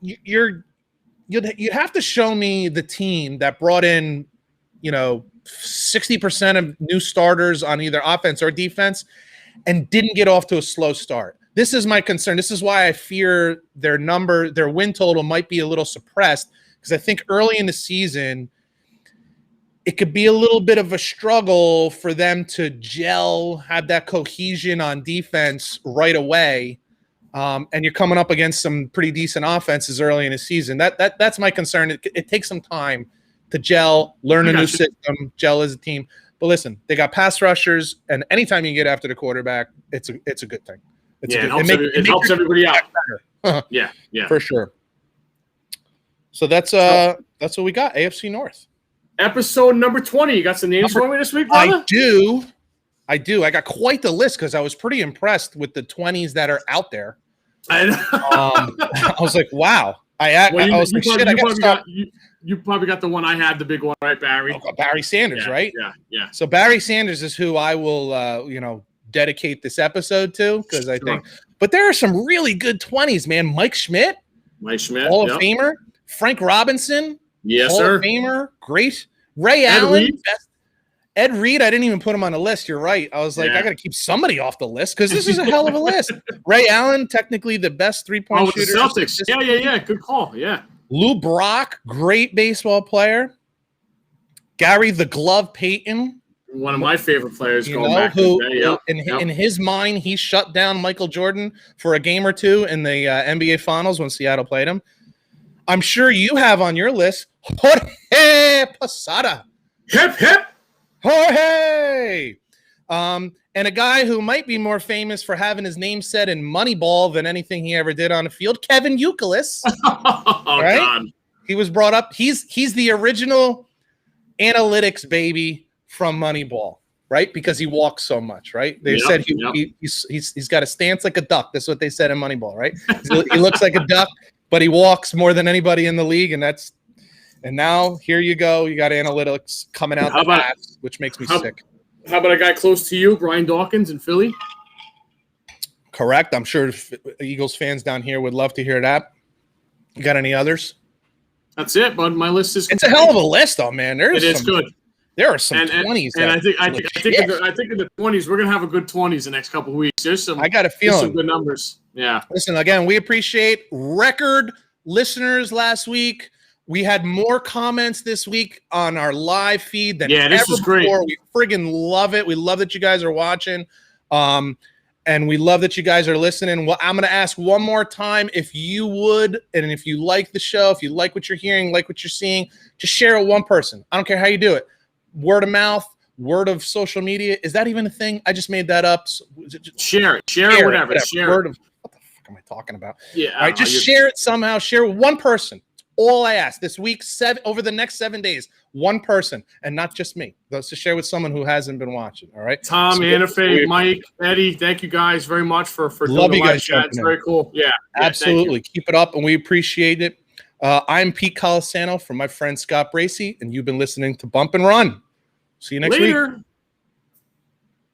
You'd have to show me the team that brought in, 60% of new starters on either offense or defense and didn't get off to a slow start. This is my concern. This is why I fear their win total might be a little suppressed, because I think early in the season, it could be a little bit of a struggle for them to gel, have that cohesion on defense right away. And you're coming up against some pretty decent offenses early in the season. That's my concern. It takes some time to gel, learn a new system, gel as a team. But listen, they got pass rushers, and anytime you get after the quarterback, it's a good thing. It helps everybody out. Better. Yeah, for sure. So that's what we got. AFC North. Episode number 20. You got some names for me this week, brother? I do. I got quite the list because I was pretty impressed with the 20s that are out there. I know. I was like, wow. Well, I was like, shit, I got to stop. You probably got the one I had, the big one, right, Barry? Oh, Barry Sanders, right? Yeah. So Barry Sanders is who I will, dedicate this episode to because I think. But there are some really good 20s, man. Mike Schmidt, Hall of Famer. Frank Robinson, yes, Hall sir. of Famer, great. Ray Allen, Ed Reed. I didn't even put him on the list. You're right. I was like, I got to keep somebody off the list because this is a hell of a list. Ray Allen, technically the best 3-point shooter. The Celtics. Yeah. Good call. Yeah. Lou Brock, great baseball player. Gary the Glove Payton, one of my favorite players in his mind, he shut down Michael Jordan for a game or two in the NBA Finals when Seattle played him. I'm sure you have on your list Jorge Posada. Hip, hip. Jorge. And a guy who might be more famous for having his name said in Moneyball than anything he ever did on the field, Kevin Youkilis. Right? God. He was brought up. He's the original analytics baby from Moneyball, right? Because he walks so much, right? They said he's got a stance like a duck. That's what they said in Moneyball, right? He looks like a duck, but he walks more than anybody in the league, and now here you go. You got analytics coming out the ass, which makes me sick. How about a guy close to you, Brian Dawkins in Philly? Correct. I'm sure Eagles fans down here would love to hear that. You got any others? That's it, bud. My list is complete. It's a hell of a list, though, man. It is good. There are some 20s. And I think in the 20s, we're gonna have a good 20s the next couple of weeks. There's some. I got a feeling. Some good numbers. Yeah. Listen, again, we appreciate record listeners last week. We had more comments this week on our live feed than ever this was great. before. We friggin' love it. We love that you guys are watching. And we love that you guys are listening. Well, I'm going to ask one more time if you would, and if you like the show, if you like what you're hearing, like what you're seeing, just share it with one person. I don't care how you do it. Word of mouth, word of social media. Is that even a thing? I just made that up. So, share it. Share it, whatever. Word of, what the fuck am I talking about? Yeah. All right, just share it somehow. Share with one person. All I ask this week, over the next 7 days, one person, and not just me. Let's just share with someone who hasn't been watching. All right, Tom, Anna Faye, Mike, Eddie, thank you guys very much for love doing you the guys. live chat. It's very cool. Yeah, absolutely. Keep it up, and we appreciate it. I'm Pete Colasano from my friend Scott Bracey, and you've been listening to Bump and Run. See you next week.